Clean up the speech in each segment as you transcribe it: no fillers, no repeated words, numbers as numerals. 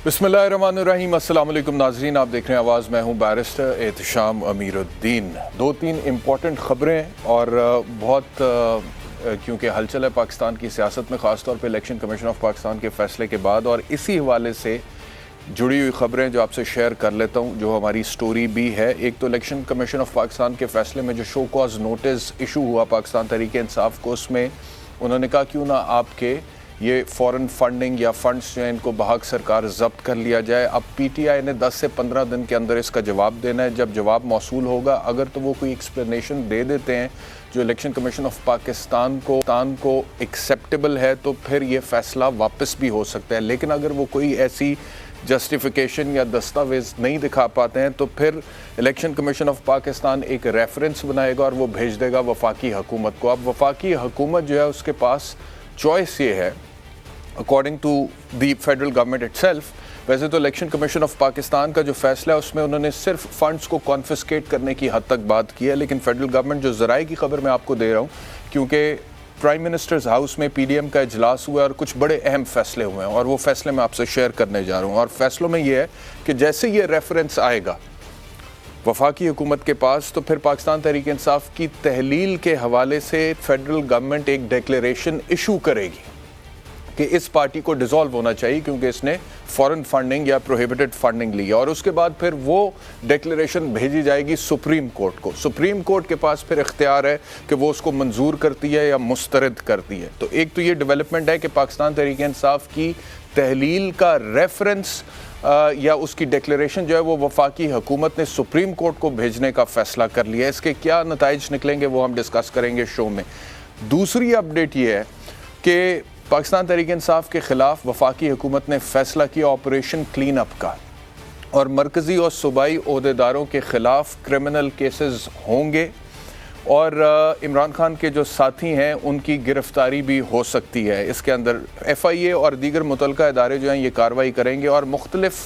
बिस्मिल्लाहिर्रहमानिर्रहीम। अस्सलाम वालेकुम नाज़रीन, आप देख रहे हैं आवाज़। मैं हूं बैरिस्टर एहतशाम अमीरुद्दीन। दो तीन इम्पॉर्टेंट ख़बरें और क्योंकि हलचल है पाकिस्तान की सियासत में, ख़ास तौर पे इलेक्शन कमीशन ऑफ पाकिस्तान के फ़ैसले के बाद, और इसी हवाले से जुड़ी हुई ख़बरें जो आपसे शेयर कर लेता हूं, जो हमारी स्टोरी भी है। एक तो इलेक्शन कमीशन ऑफ पाकिस्तान के फ़ैसले में जो शो कॉज नोटिस इशू हुआ पाकिस्तान तहरीक इंसाफ को, उसमें उन्होंने कहा क्यों ना आपके ये फ़ॉरेन फंडिंग या फंड्स जो हैं इनको बहाक सरकार ज़ब्त कर लिया जाए। अब पीटीआई ने 10 से 15 दिन के अंदर इसका जवाब देना है। जब जवाब मौसूल होगा, अगर तो वो कोई एक्सप्लेनेशन दे देते हैं जो इलेक्शन कमीशन ऑफ पाकिस्तान को एक्सेप्टेबल है, तो फिर ये फ़ैसला वापस भी हो सकता है। लेकिन अगर वो कोई ऐसी जस्टिफिकेशन या दस्तावेज़ नहीं दिखा पाते हैं, तो फिर इलेक्शन कमीशन ऑफ पाकिस्तान एक रेफरेंस बनाएगा और वो भेज देगा वफाकी हुकूमत को। अब वफाकी हुकूमत जो है उसके पास चॉइस ये है, according to the federal government itself. वैसे तो इलेक्शन कमीशन ऑफ पाकिस्तान का जो फैसला है उसमें उन्होंने सिर्फ फंड्स को कॉन्फिस्केट करने की हद तक बात की है, लेकिन फेडरल गवर्नमेंट, जो ज़राए की खबर मैं आपको दे रहा हूँ, क्योंकि प्राइम मिनिस्टर्स हाउस में पीडीएम का इजलास हुआ और कुछ बड़े अहम फैसले हुए हैं, और वो फैसले मैं आपसे शेयर करने जा रहा हूँ। और फैसलों में ये है कि जैसे ये रेफरेंस आएगा वफाकी हुकूमत के पास, तो फिर पाकिस्तान तहरीक इंसाफ की तहलील के हवाले से फेडरल गवर्नमेंट एक डिक्लेरेशन इशू करेगी कि इस पार्टी को डिसॉल्व होना चाहिए क्योंकि इसने फॉरेन फंडिंग या प्रोहिबिटेड फंडिंग ली है। और उसके बाद फिर वो डिक्लेरेशन भेजी जाएगी सुप्रीम कोर्ट को। सुप्रीम कोर्ट के पास फिर इख्तियार है कि वो उसको मंजूर करती है या मुस्तरद करती है। तो एक तो ये डेवलपमेंट है कि पाकिस्तान तहरीक इंसाफ की तहलील का रेफरेंस या उसकी डिक्लेरेशन जो है वो वफाकी हुकूमत ने सुप्रीम कोर्ट को भेजने का फ़ैसला कर लिया है। इसके क्या नताइज निकलेंगे वो हम डिस्कस करेंगे शो में। दूसरी अपडेट ये है कि पाकिस्तान तहरीक इंसाफ के ख़िलाफ़ वफाकी हुकूमत ने फ़ैसला किया ऑपरेशन क्लीन अप का, और मरकज़ी और सूबाई ओहदेदारों के ख़िलाफ़ क्रिमिनल केसेस होंगे, और इमरान खान के जो साथी हैं उनकी गिरफ़्तारी भी हो सकती है। इसके अंदर FIA और दीगर मुतल्लिका इदारे जो हैं ये कार्रवाई करेंगे, और मुख्तलिफ़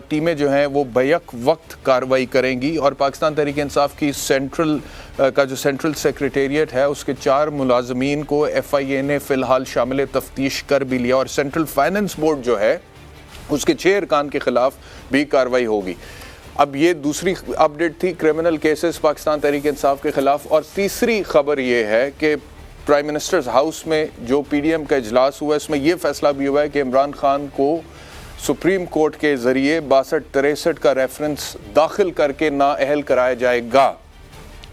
टीमें जो हैं वो बैक वक्त कार्रवाई करेंगी। और पाकिस्तान तहरीक इंसाफ की सेंट्रल का जो सेंट्रल सेक्रेटेरिएट है उसके 4 मुलाजमीन को FIA ने फ़िलहाल शामिल तफ्तीश कर भी लिया, और सेंट्रल फाइनेंस बोर्ड जो है उसके 6 अरकान के ख़िलाफ़ भी कार्रवाई होगी। अब ये दूसरी अपडेट थी क्रिमिनल केसेस पाकिस्तान तहरीक इंसाफ के ख़िलाफ़। और तीसरी खबर ये है कि प्राइम मिनिस्टर्स हाउस में जो PDM का इजलास हुआ है उसमें यह फ़ैसला भी हुआ है कि इमरान खान को सुप्रीम कोर्ट के ज़रिए 62-63 का रेफरेंस दाखिल करके नाअहल कराया जाएगा,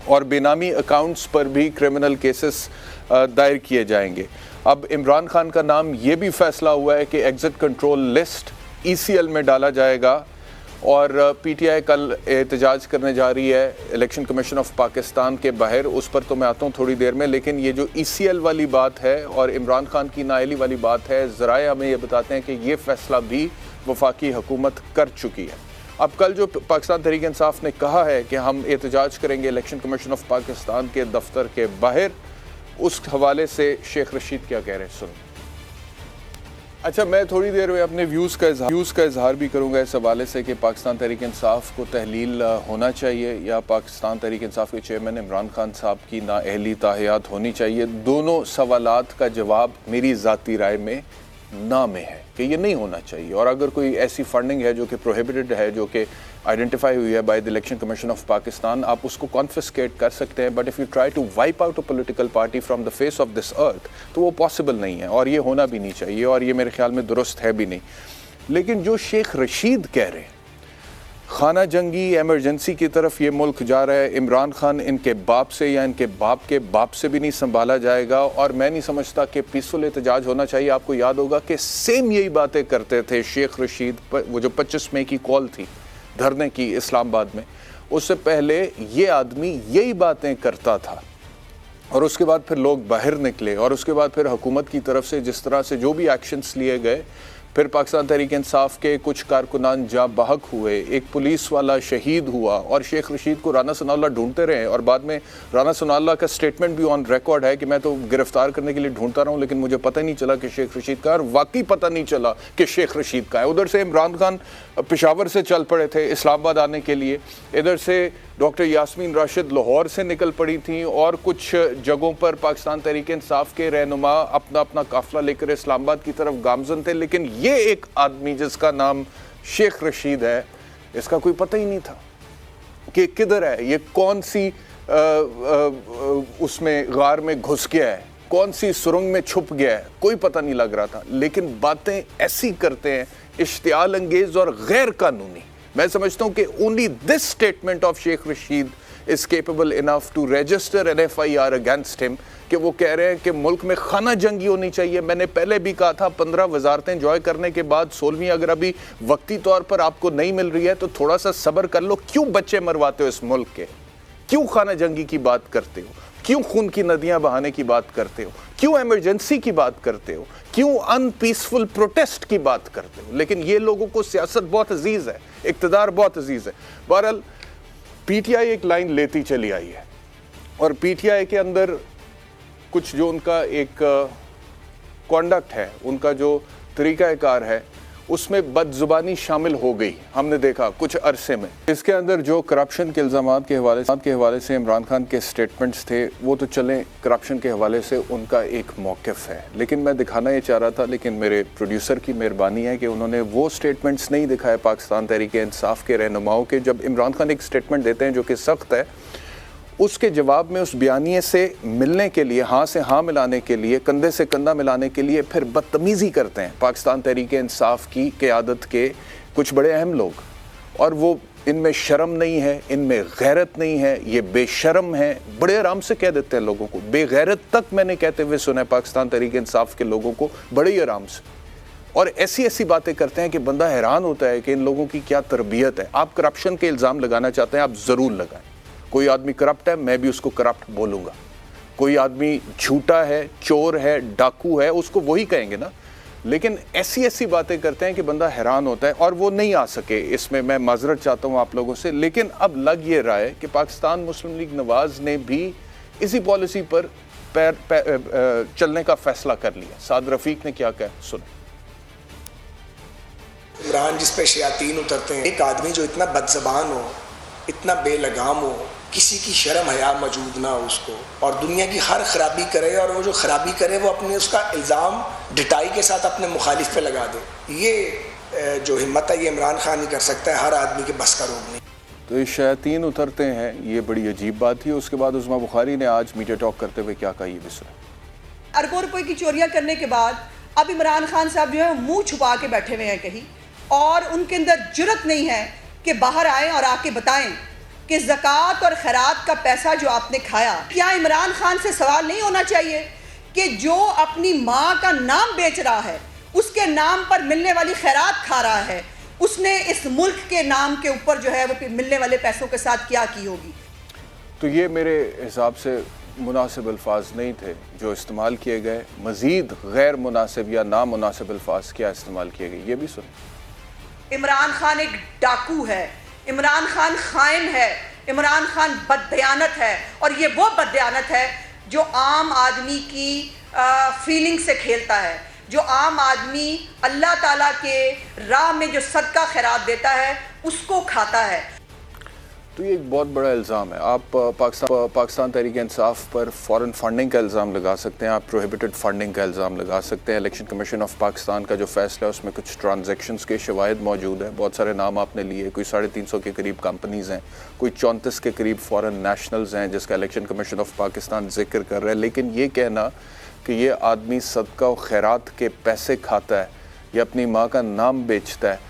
और बेनामी अकाउंट्स पर भी क्रिमिनल केसेस दायर किए जाएंगे। अब इमरान खान का नाम ये भी फ़ैसला हुआ है कि एग्ज़िट कंट्रोल लिस्ट ECL में डाला जाएगा, और PTI कल एहतजाज करने जा रही है इलेक्शन कमीशन ऑफ पाकिस्तान के बाहर। उस पर तो मैं आता हूँ थोड़ी देर में, लेकिन ये जो ECL वाली बात है और इमरान खान की नाअहली वाली बात है, ज़राए हमें ये बताते हैं कि ये फ़ैसला भी वफाकी हुकूमत कर चुकी है। अब कल जो पाकिस्तान तहरीक इंसाफ ने कहा है कि हम एहतजाज करेंगे इलेक्शन कमीशन ऑफ पाकिस्तान के दफ्तर के बाहर, उस हवाले से शेख रशीद क्या कह रहे हैं सुनो। अच्छा, मैं थोड़ी देर में अपने व्यूज़ का इजहार भी करूँगा इस हवाले से कि पाकिस्तान तहरीक इंसाफ को तहलील होना चाहिए या पाकिस्तान तहरीक इंसाफ के चेयरमैन इमरान खान साहब की नाअहली ताहियात होनी चाहिए। दोनों सवालात का जवाब मेरी ज़ाती राय में ना में है कि ये नहीं होना चाहिए। और अगर कोई ऐसी फंडिंग है जो कि प्रोहिबिटेड है, जो कि आइडेंटिफाई हुई है by the election commission of Pakistan, आप उसको कॉन्फिस्केट कर सकते हैं। But if you try to wipe out a political party from the face of this earth, तो वो पॉसिबल नहीं है, और ये होना भी नहीं चाहिए, और ये मेरे ख्याल में दुरुस्त है भी नहीं। लेकिन जो शेख रशीद कह रहे हैं खाना जंगी एमरजेंसी की तरफ ये मुल्क जा रहा है, इमरान खान इनके बाप से या इनके बाप के बाप से भी नहीं संभाला जाएगा, और मैं नहीं समझता कि पीसफुल एहतजाज होना चाहिए। आपको याद होगा कि सेम यही बातें करते थे शेख रशीद, वो जो 25 मई की कॉल थी धरने की इस्लामाबाद में, उससे पहले ये आदमी यही बातें करता था, और उसके बाद फिर लोग बाहर निकले, और उसके बाद फिर हुकूमत की तरफ से जिस तरह से जो भी एक्शंस लिए गए, फिर पाकिस्तान तहरीक इंसाफ के कुछ कारकुनान जा बहक हुए, एक पुलिस वाला शहीद हुआ, और शेख रशीद को राना सनाउल्लाह ढूंढते रहे, और बाद में राना सनाउल्लाह का स्टेटमेंट भी ऑन रिकॉर्ड है कि मैं तो गिरफ्तार करने के लिए ढूंढता रहा हूँ, लेकिन मुझे पता नहीं चला कि शेख रशीद का है, और वाकई पता नहीं चला कि शेख रशीद का है। उधर से इमरान खान पेशावर से चल पड़े थे इस्लामाबाद आने के लिए, इधर से डॉक्टर यास्मीन राशिद लाहौर से निकल पड़ी थी, और कुछ जगहों पर पाकिस्तान तहरीक इंसाफ के रहनुमा अपना अपना काफिला लेकर इस्लामाबाद की तरफ गामजन थे। लेकिन ये एक आदमी जिसका नाम शेख रशीद है, इसका कोई पता ही नहीं था कि किधर है, ये कौन सी उसमें गार में घुस गया है, कौन सी सुरंग में छुप गया है, कोई पता नहीं लग रहा था। लेकिन बातें ऐसी करते हैं, इश्तियाल अंगेज और गैर कानूनी। मैं समझता हूं कि only this statement of Sheikh Rashid is capable enough to register an FIR against him, कि वो कह रहे हैं कि मुल्क में खाना जंगी होनी चाहिए। मैंने पहले भी कहा था 15 वजारतें जॉय करने के बाद 16वीं अगर अभी वक्ती तौर पर आपको नहीं मिल रही है तो थोड़ा सा सब्र कर लो। क्यों बच्चे मरवाते हो इस मुल्क के, क्यों खाना जंगी की बात करते हो, क्यों खून की नदियां बहाने की बात करते हो, क्यों इमरजेंसी की बात करते हो, क्यों अनपीसफुल प्रोटेस्ट की बात करते हो। लेकिन ये लोगों को सियासत बहुत अजीज है, इक़्तिदार बहुत अजीज है। बहरहाल PTI एक लाइन लेती चली आई है और PTI के अंदर कुछ जो उनका एक कॉन्डक्ट है, उनका जो तरीक़ाकार है, उसमें बदजुबानी शामिल हो गई। हमने देखा कुछ अरसे में इसके अंदर जो करप्शन के इल्ज़ामात के हवाले से इमरान खान के स्टेटमेंट्स थे, वो तो चलें, करप्शन के हवाले से उनका एक मौक़िफ़ है। लेकिन मैं दिखाना ये चाह रहा था, लेकिन मेरे प्रोड्यूसर की मेहरबानी है कि उन्होंने वो स्टेटमेंट्स नहीं दिखाए पाकिस्तान तहरीक इंसाफ के रहनुमाओं के। जब इमरान खान एक स्टेटमेंट देते हैं जो कि सख्त है, उसके जवाब में उस बयानिए से मिलने के लिए, हाँ से हाँ मिलाने के लिए, कंधे से कंधा मिलाने के लिए फिर बदतमीज़ी करते हैं पाकिस्तान तहरीक इंसाफ की क़यादत के कुछ बड़े अहम लोग। और वो, इनमें शर्म नहीं है, इनमें गैरत नहीं है, ये बेशर्म है, बड़े आराम से कह देते हैं लोगों को। बेगैरत तक मैंने कहते हुए सुना है पाकिस्तान तहरीक इंसाफ के लोगों को, बड़े ही आराम से। और ऐसी ऐसी बातें करते हैं कि बंदा हैरान होता है कि इन लोगों की क्या तरबियत है। आप करप्शन के इल्ज़ाम लगाना चाहते हैं, आप ज़रूर लगाएं। कोई आदमी करप्ट है, मैं भी उसको करप्ट बोलूँगा। कोई आदमी झूठा है, चोर है, डाकू है, उसको वही कहेंगे ना। लेकिन ऐसी ऐसी बातें करते हैं कि बंदा हैरान होता है। और वो नहीं आ सके, इसमें मैं माजरत चाहता हूँ आप लोगों से। लेकिन अब लग ये रहा है कि पाकिस्तान मुस्लिम लीग नवाज़ ने भी इसी पॉलिसी पर चलने का फैसला कर लिया। साद रफ़ीक ने क्या कहा, सुनो। इमरान जिस पे शयातीन उतरते हैं, एक आदमी जो इतना बदज़बान हो, इतना बेलगाम हो, किसी की शर्म हया मौजूद ना हो उसको, और दुनिया की हर खराबी करे, और वो जो खराबी करे वो अपने उसका इल्ज़ाम डिटाई के साथ अपने मुखालिफ पे लगा दे। ये जो हिम्मत है ये इमरान खान ही कर सकता है, हर आदमी के बस का रोग नहीं। तो ये शयातीन उतरते हैं, ये बड़ी अजीब बात थी। उसके बाद उस्मा बुखारी ने आज मीडिया टॉक करते हुए क्या कहा, ये भी सुना। अरबों रुपए की चोरियां करने के बाद अब इमरान खान साहब जो है मुंह छुपा के बैठे हुए हैं कहीं, और उनके अंदर जुर्रत नहीं है कि बाहर आएँ और आके बताएं कि ज़कात और खैरात का पैसा जो आपने खाया, क्या इमरान खान से सवाल नहीं होना चाहिए कि जो अपनी माँ का नाम बेच रहा है, उसके नाम पर मिलने वाली खैरात खा रहा है, उसने इस मुल्क के नाम के ऊपर जो है वो मिलने वाले पैसों के साथ क्या की होगी। तो ये मेरे हिसाब से मुनासिब अल्फाज नहीं थे जो इस्तेमाल किए गए। मज़ीद गैर मुनासिब या नामुनासिब अल्फाज क्या इस्तेमाल किए गए, ये भी सुन। इमरान खान एक डाकू है, इमरान खान खाइन है, इमरान खान बददयानत है, और ये वो बददयानत है जो आम आदमी की फीलिंग से खेलता है, जो आम आदमी अल्लाह ताला के राह में जो सदका खैरात देता है उसको खाता है। तो ये एक बहुत बड़ा इल्ज़ाम है। आप पाकिस्तान तहरीक इंसाफ पर फ़ॉरेन फंडिंग का इल्ज़ाम लगा सकते हैं, आप प्रोहिबिटेड फंडिंग का इल्ज़ाम लगा सकते हैं। इलेक्शन कमीशन ऑफ पाकिस्तान का जो फैसला है उसमें कुछ ट्रांजैक्शंस के शवाहिद मौजूद है। बहुत सारे नाम आपने लिए, कोई 350 के करीब कंपनीज़ हैं, कोई 34 के करीब फ़ॉरेन नेशनल्स हैं जिसका इलेक्शन कमीशन ऑफ पाकिस्तान जिक्र कर रहा है। लेकिन ये कहना कि ये आदमी सदका और खैरात के पैसे खाता है या अपनी माँ का नाम बेचता है,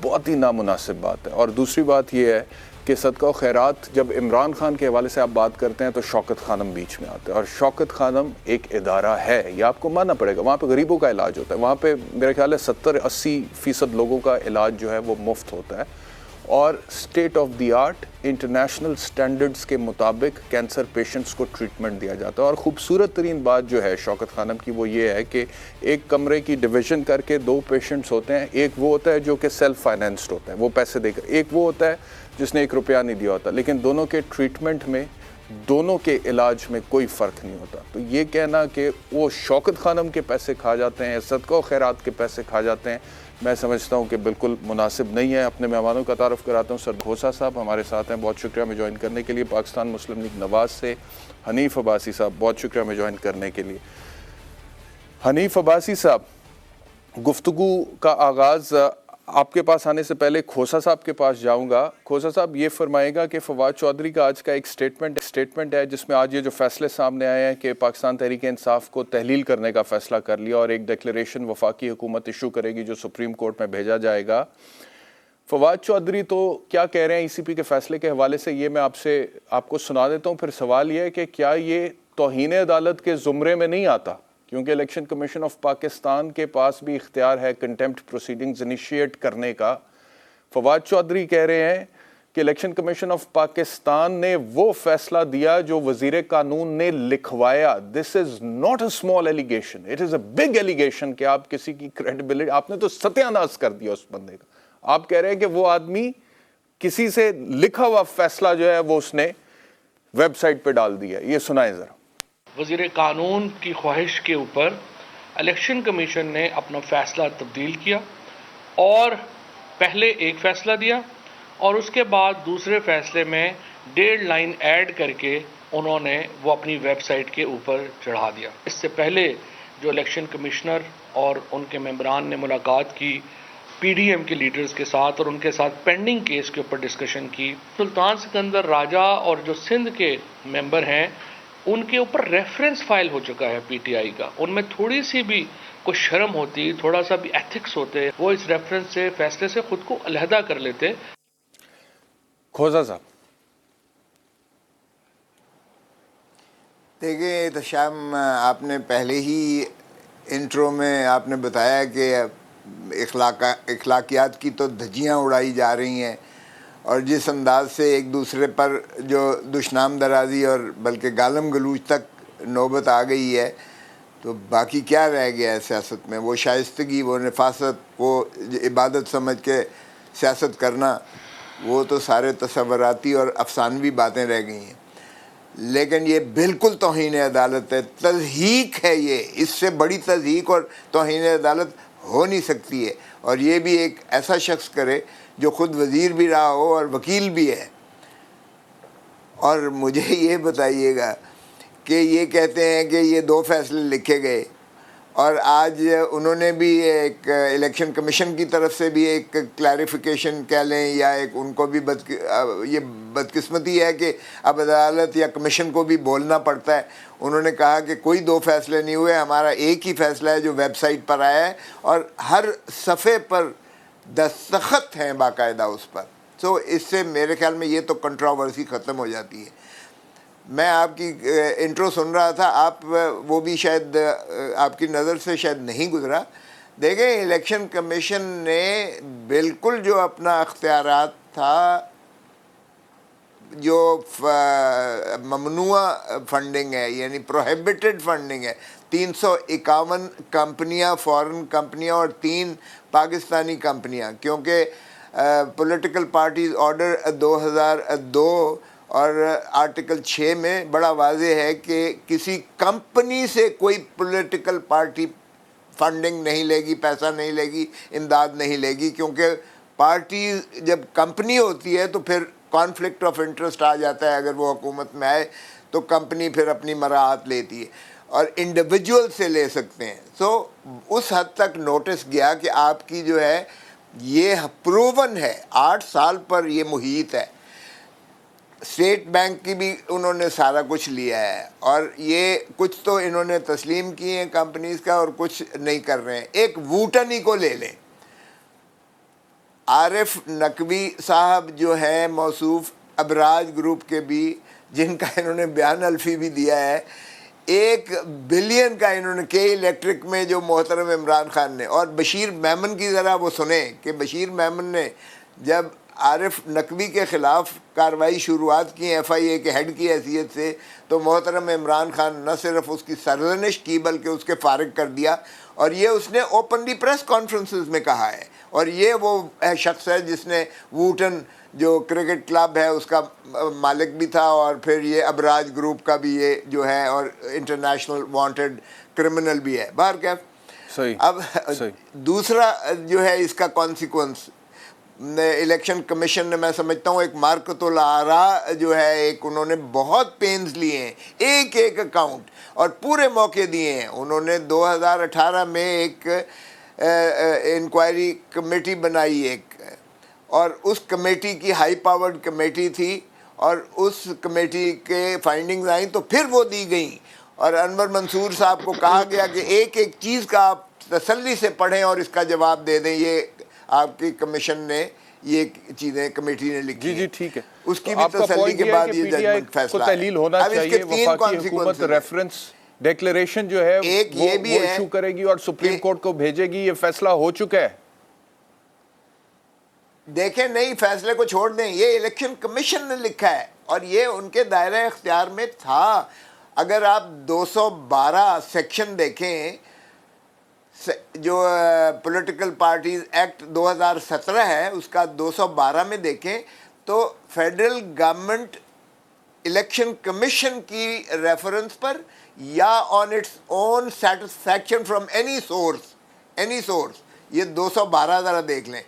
बहुत ही नामुनासिब बात है। और दूसरी बात यह है कि सदका व खैरात, जब इमरान खान के हवाले से आप बात करते हैं तो शौकत खानम बीच में आते हैं, और शौकत खानम एक इदारा है, यह आपको मानना पड़ेगा। वहाँ पे गरीबों का इलाज होता है, वहाँ पे मेरे ख्याल है 70-80% लोगों का इलाज जो है वो मुफ्त होता है, और state of the art international standards के मुताबिक कैंसर पेशेंट्स को ट्रीटमेंट दिया जाता है। और ख़ूबसूरत तरीन बात जो है शौकत खानम की वो ये है कि एक कमरे की डिवीज़न करके 2 पेशेंट्स होते हैं। एक वो होता है जो कि सेल्फ फाइनेंस्ड होता है, वो पैसे देकर, एक वो होता है जिसने 1 रुपया नहीं दिया होता। लेकिन दोनों के ट्रीटमेंट में, दोनों के इलाज में कोई फ़र्क नहीं होता। तो ये कहना कि वो शौकत खानम के पैसे खा जाते हैं, सदका व खैरात के पैसे खा जाते हैं, मैं समझता हूँ कि बिल्कुल मुनासिब नहीं है। अपने मेहमानों का तारुफ़ कराता हूँ। सर घोसा साहब हमारे साथ हैं, बहुत शुक्रिया हमें ज्वाइन करने के लिए। पाकिस्तान मुस्लिम लीग नवाज़ से हनीफ अब्बासी साहब, बहुत शुक्रिया हमें ज्वाइन करने के लिए। हनीफ अब्बासी साहब, गुफ्तगू का आगाज़ आपके पास आने से पहले खोसा साहब के पास जाऊंगा। खोसा साहब, ये फरमाएगा कि फवाद चौधरी का आज का एक स्टेटमेंट है जिसमें आज ये जो फैसले सामने आए हैं कि पाकिस्तान तहरीक इंसाफ को तहलील करने का फैसला कर लिया और एक डिक्लेरेशन वफाकी हुकूमत इशू करेगी जो सुप्रीम कोर्ट में भेजा जाएगा। फवाद चौधरी तो क्या कह रहे हैं ईसीपी के फैसले के हवाले से, ये मैं आपको सुना देता हूँ। फिर सवाल ये है कि क्या ये तौहीन अदालत के ज़ुमरे में नहीं आता, क्योंकि इलेक्शन कमीशन ऑफ पाकिस्तान के पास भी इख्तियार है कंटेम्प्ट प्रोसीडिंग्स इनिशिएट करने का। फवाद चौधरी कह रहे हैं कि इलेक्शन कमीशन ऑफ पाकिस्तान ने वो फैसला दिया जो वजीर कानून ने लिखवाया। This is not a small allegation, it is a big allegation कि आप किसी की क्रेडिबिलिटी, आपने तो सत्यानाश कर दिया उस बंदे का। आप कह रहे हैं कि वो आदमी किसी से लिखा हुआ फैसला जो है वो उसने वेबसाइट पे डाल दिया। ये सुनाए जरा। वज़ीर कानून की ख्वाहिश के ऊपर इलेक्शन कमीशन ने अपना फ़ैसला तब्दील किया और पहले एक फ़ैसला दिया और उसके बाद दूसरे फ़ैसले में 1.5 लाइन ऐड करके उन्होंने वो अपनी वेबसाइट के ऊपर चढ़ा दिया। इससे पहले जो इलेक्शन कमिश्नर और उनके मेंबरान ने मुलाकात की पीडीएम के लीडर्स के साथ और उनके साथ पेंडिंग केस के ऊपर डिस्कशन की, सुल्तान सिकंदर राजा और जो सिंध के मेंबर हैं उनके ऊपर रेफरेंस फाइल हो चुका है पीटीआई का। उनमें थोड़ी सी भी कोई शर्म होती, थोड़ा सा भी एथिक्स होते, वो इस रेफरेंस से फैसले से खुद को अलहदा कर लेते। खोजा साहब, देखिए तो शाम आपने पहले ही इंट्रो में आपने बताया कि इखलाकियात की तो धज्जियाँ उड़ाई जा रही हैं और जिस अंदाज से एक दूसरे पर जो दुश्मन दराजी और बल्कि गालम गलूच तक नौबत आ गई है, तो बाकी क्या रह गया है सियासत में? वो शाइस्तगी, वो नफासत, वो इबादत समझ के सियासत करना, वो तो सारे तसव्वुराती और अफसानवी बातें रह गई हैं। लेकिन ये बिल्कुल तौहीन अदालत है, तज़हीक है ये, इससे बड़ी तज़हीक और तौहीन अदालत हो नहीं सकती है। और ये भी एक ऐसा शख्स करे जो ख़ुद वज़ीर भी रहा हो और वकील भी है। और मुझे ये बताइएगा कि ये कहते हैं कि ये 2 फैसले लिखे गए और आज उन्होंने भी एक इलेक्शन कमीशन की तरफ से भी एक क्लैरिफिकेशन कह लें या एक उनको भी ये बदकिस्मती है कि अब अदालत या कमीशन को भी बोलना पड़ता है। उन्होंने कहा कि कोई 2 फैसले नहीं हुए, हमारा एक ही फैसला है जो वेबसाइट पर आया है और हर सफ़े पर दस्तखत हैं बाकायदा उस पर। तो इससे मेरे ख्याल में ये तो कंट्रोवर्सी ख़त्म हो जाती है। मैं आपकी इंट्रो सुन रहा था, आप वो भी शायद आपकी नज़र से शायद नहीं गुज़रा। देखें, इलेक्शन कमीशन ने बिल्कुल जो अपना अख्तियारात था, जो ममनुआ फंडिंग है यानी प्रोहिबिटेड फंडिंग है, 351 कंपनियां, फॉरेन कंपनियां और 3 पाकिस्तानी कंपनियां, क्योंकि पॉलिटिकल पार्टीज़ ऑर्डर 2002 और आर्टिकल 6 में बड़ा वाज़ेह है कि किसी कंपनी से कोई पॉलिटिकल पार्टी फंडिंग नहीं लेगी, पैसा नहीं लेगी, इमदाद नहीं लेगी, क्योंकि पार्टी जब कंपनी होती है तो फिर कॉन्फ्लिक्ट ऑफ इंटरेस्ट आ जाता है। अगर वो हुकूमत में आए तो कंपनी फिर अपनी मराहत लेती है और इंडिविजुअल से ले सकते हैं। तो उस हद तक नोटिस गया कि आपकी जो है ये प्रूवन है, 8 साल पर ये मुहीत है। स्टेट बैंक की भी उन्होंने सारा कुछ लिया है और ये कुछ तो इन्होंने तस्लीम किए हैं कंपनीज़ का और कुछ नहीं कर रहे हैं। एक वूटन ही को ले लें, आरिफ नकवी साहब जो है मौसूफ अबराज ग्रुप के भी, जिनका इन्होंने बयान अल्फी भी दिया है, 1 बिलियन का इन्होंने के इलेक्ट्रिक में जो मोहतरम इमरान खान ने, और बशीर मेमन की ज़रा वो सुने कि बशीर मेमन ने जब आरिफ नकवी के ख़िलाफ़ कार्रवाई शुरुआत की FIA के हेड की हैसियत से, तो मोहतरम इमरान खान न सिर्फ उसकी सरजनिश की बल्कि उसके फारिग कर दिया। और ये उसने ओपनली प्रेस कॉन्फ्रेंसेस में कहा है। और ये वो शख्स है जिसने वूटन जो क्रिकेट क्लब है उसका मालिक भी था और फिर ये अबराज ग्रुप का भी ये जो है और इंटरनेशनल वांटेड क्रिमिनल भी है। बाहर क्या सही। अब सही। दूसरा जो है इसका कॉन्सिक्वेंस, इलेक्शन कमीशन ने, मैं समझता हूँ, एक मार्कतुल आरा जो है, एक उन्होंने बहुत पेन्स लिए हैं, एक अकाउंट और पूरे मौके दिए हैं। उन्होंने 2018 में एक इंक्वायरी कमेटी बनाई एक, और उस कमेटी की हाई पावर्ड कमेटी थी, और उस कमेटी के फाइंडिंग्स आई तो फिर वो दी गई, और अनवर मंसूर साहब को कहा गया कि एक एक चीज़ का आप तसल्ली से पढ़ें और इसका जवाब दे दें। ये आपकी कमीशन ने ये चीज़ें कमेटी ने लिखी। जी जी ठीक है, उसकी भी तसल्ली के बाद ये जजमेंट फैसला तहलील होना चाहिए। वफाकी हुकूमत रेफरेंस डिक्लेरेशन जो है एक ये भी है इशू करेगी और सुप्रीम कोर्ट को भेजेगी, ये फैसला हो चुका है। देखें, नहीं फैसले को छोड़ दें, ये इलेक्शन कमीशन ने लिखा है और ये उनके दायरे इख्तियार में था। अगर आप 212 सेक्शन देखें, जो पॉलिटिकल पार्टीज एक्ट 2017 है उसका 212 में देखें तो फेडरल गवर्नमेंट इलेक्शन कमीशन की रेफरेंस पर या on its own satisfaction from any source, ये 212 ज़रा देख लें।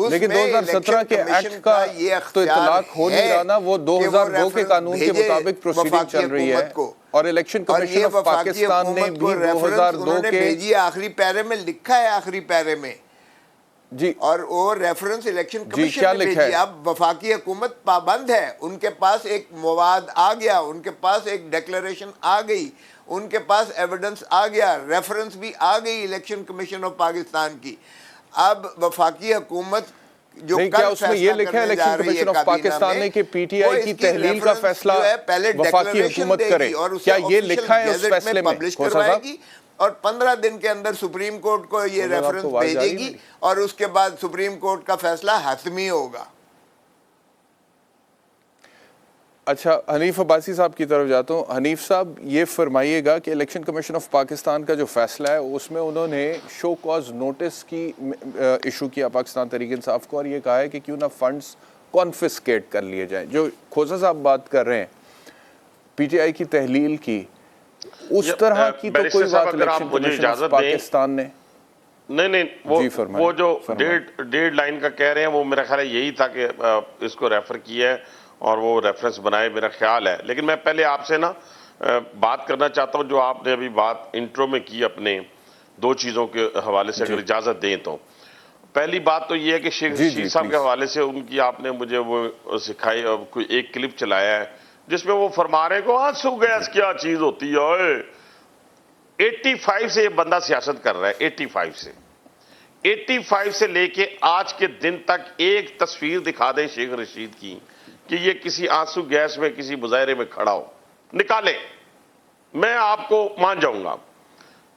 लेकिन 2017 के एक्ट का ये तो इतलाक हो नहीं रहा ना, वो 2002 के कानून के मुताबिक प्रोसीडिंग चल रही है, और इलेक्शन कमीशन ऑफ पाकिस्तान ने भी 2002 के भेजी, आखिरी पैरे में लिखा है, आखिरी पैरे में जी, और वो रेफरेंस इलेक्शन कमीशन ने भेजी। अब वफाकी हुकूमत पाबंद है, उनके पास एक मवाद आ गया, उनके पास एक डिक्लेरेशन आ गई, उनके पास एविडेंस आ गया, रेफरेंस भी आ गई इलेक्शन कमीशन ऑफ पाकिस्तान की। अब वफाकी हुकूमत जो क्या उसमें ये लिखा है इलेक्शन कमीशन ऑफ पाकिस्तान ने कि पीटीआई की तहलील का फैसला वफाकी हुकूमत करे, क्या ये लिखा है उस फैसले में? पब्लिश करवाएगी और 15 दिन के अंदर सुप्रीम कोर्ट को ये रेफरेंस भेजेगी और उसके बाद सुप्रीम कोर्ट का फैसला हतमी होगा। अच्छा, हनीफ अब्बासी साहब की तरफ जाता हूँ। हनीफ साहब, ये फरमाइएगा कि इलेक्शन कमीशन ऑफ पाकिस्तान का जो फैसला है उसमें उन्होंने शो कॉज नोटिस की इशू किया पाकिस्तान तहरीक इंसाफ को, और ये कहा है कि क्यों ना फंड्स कॉन्फिस्केट कर लिए जाएं। जो खोसा साहब बात कर रहे हैं पीटीआई की तहलील की, उस तरह की तो कोई बात इलेक्शन कमीशन ऑफ पाकिस्तान ने नहीं, वो जो डेड लाइन का कह रहे हैं वो मेरा ख्याल है यही था कि इसको रेफर किया है और वो रेफरेंस बनाए, मेरा ख्याल है। लेकिन मैं पहले आपसे ना बात करना चाहता हूं, जो आपने अभी बात इंट्रो में की अपने दो चीज़ों के हवाले से, अगर इजाज़त दें तो। पहली बात तो ये है कि शेख रशीद साहब के हवाले से उनकी आपने मुझे वो सिखाई, कोई एक क्लिप चलाया है जिसमें वो फरमा रहे हैं आंसू गैस क्या चीज़ होती है। 85 से ये बंदा सियासत कर रहा है, 85 से लेके आज के दिन तक एक तस्वीर दिखा दे शेख रशीद की कि ये किसी आंसू गैस में किसी मुजाहरे में खड़ा हो, निकाले, मैं आपको मान जाऊंगा।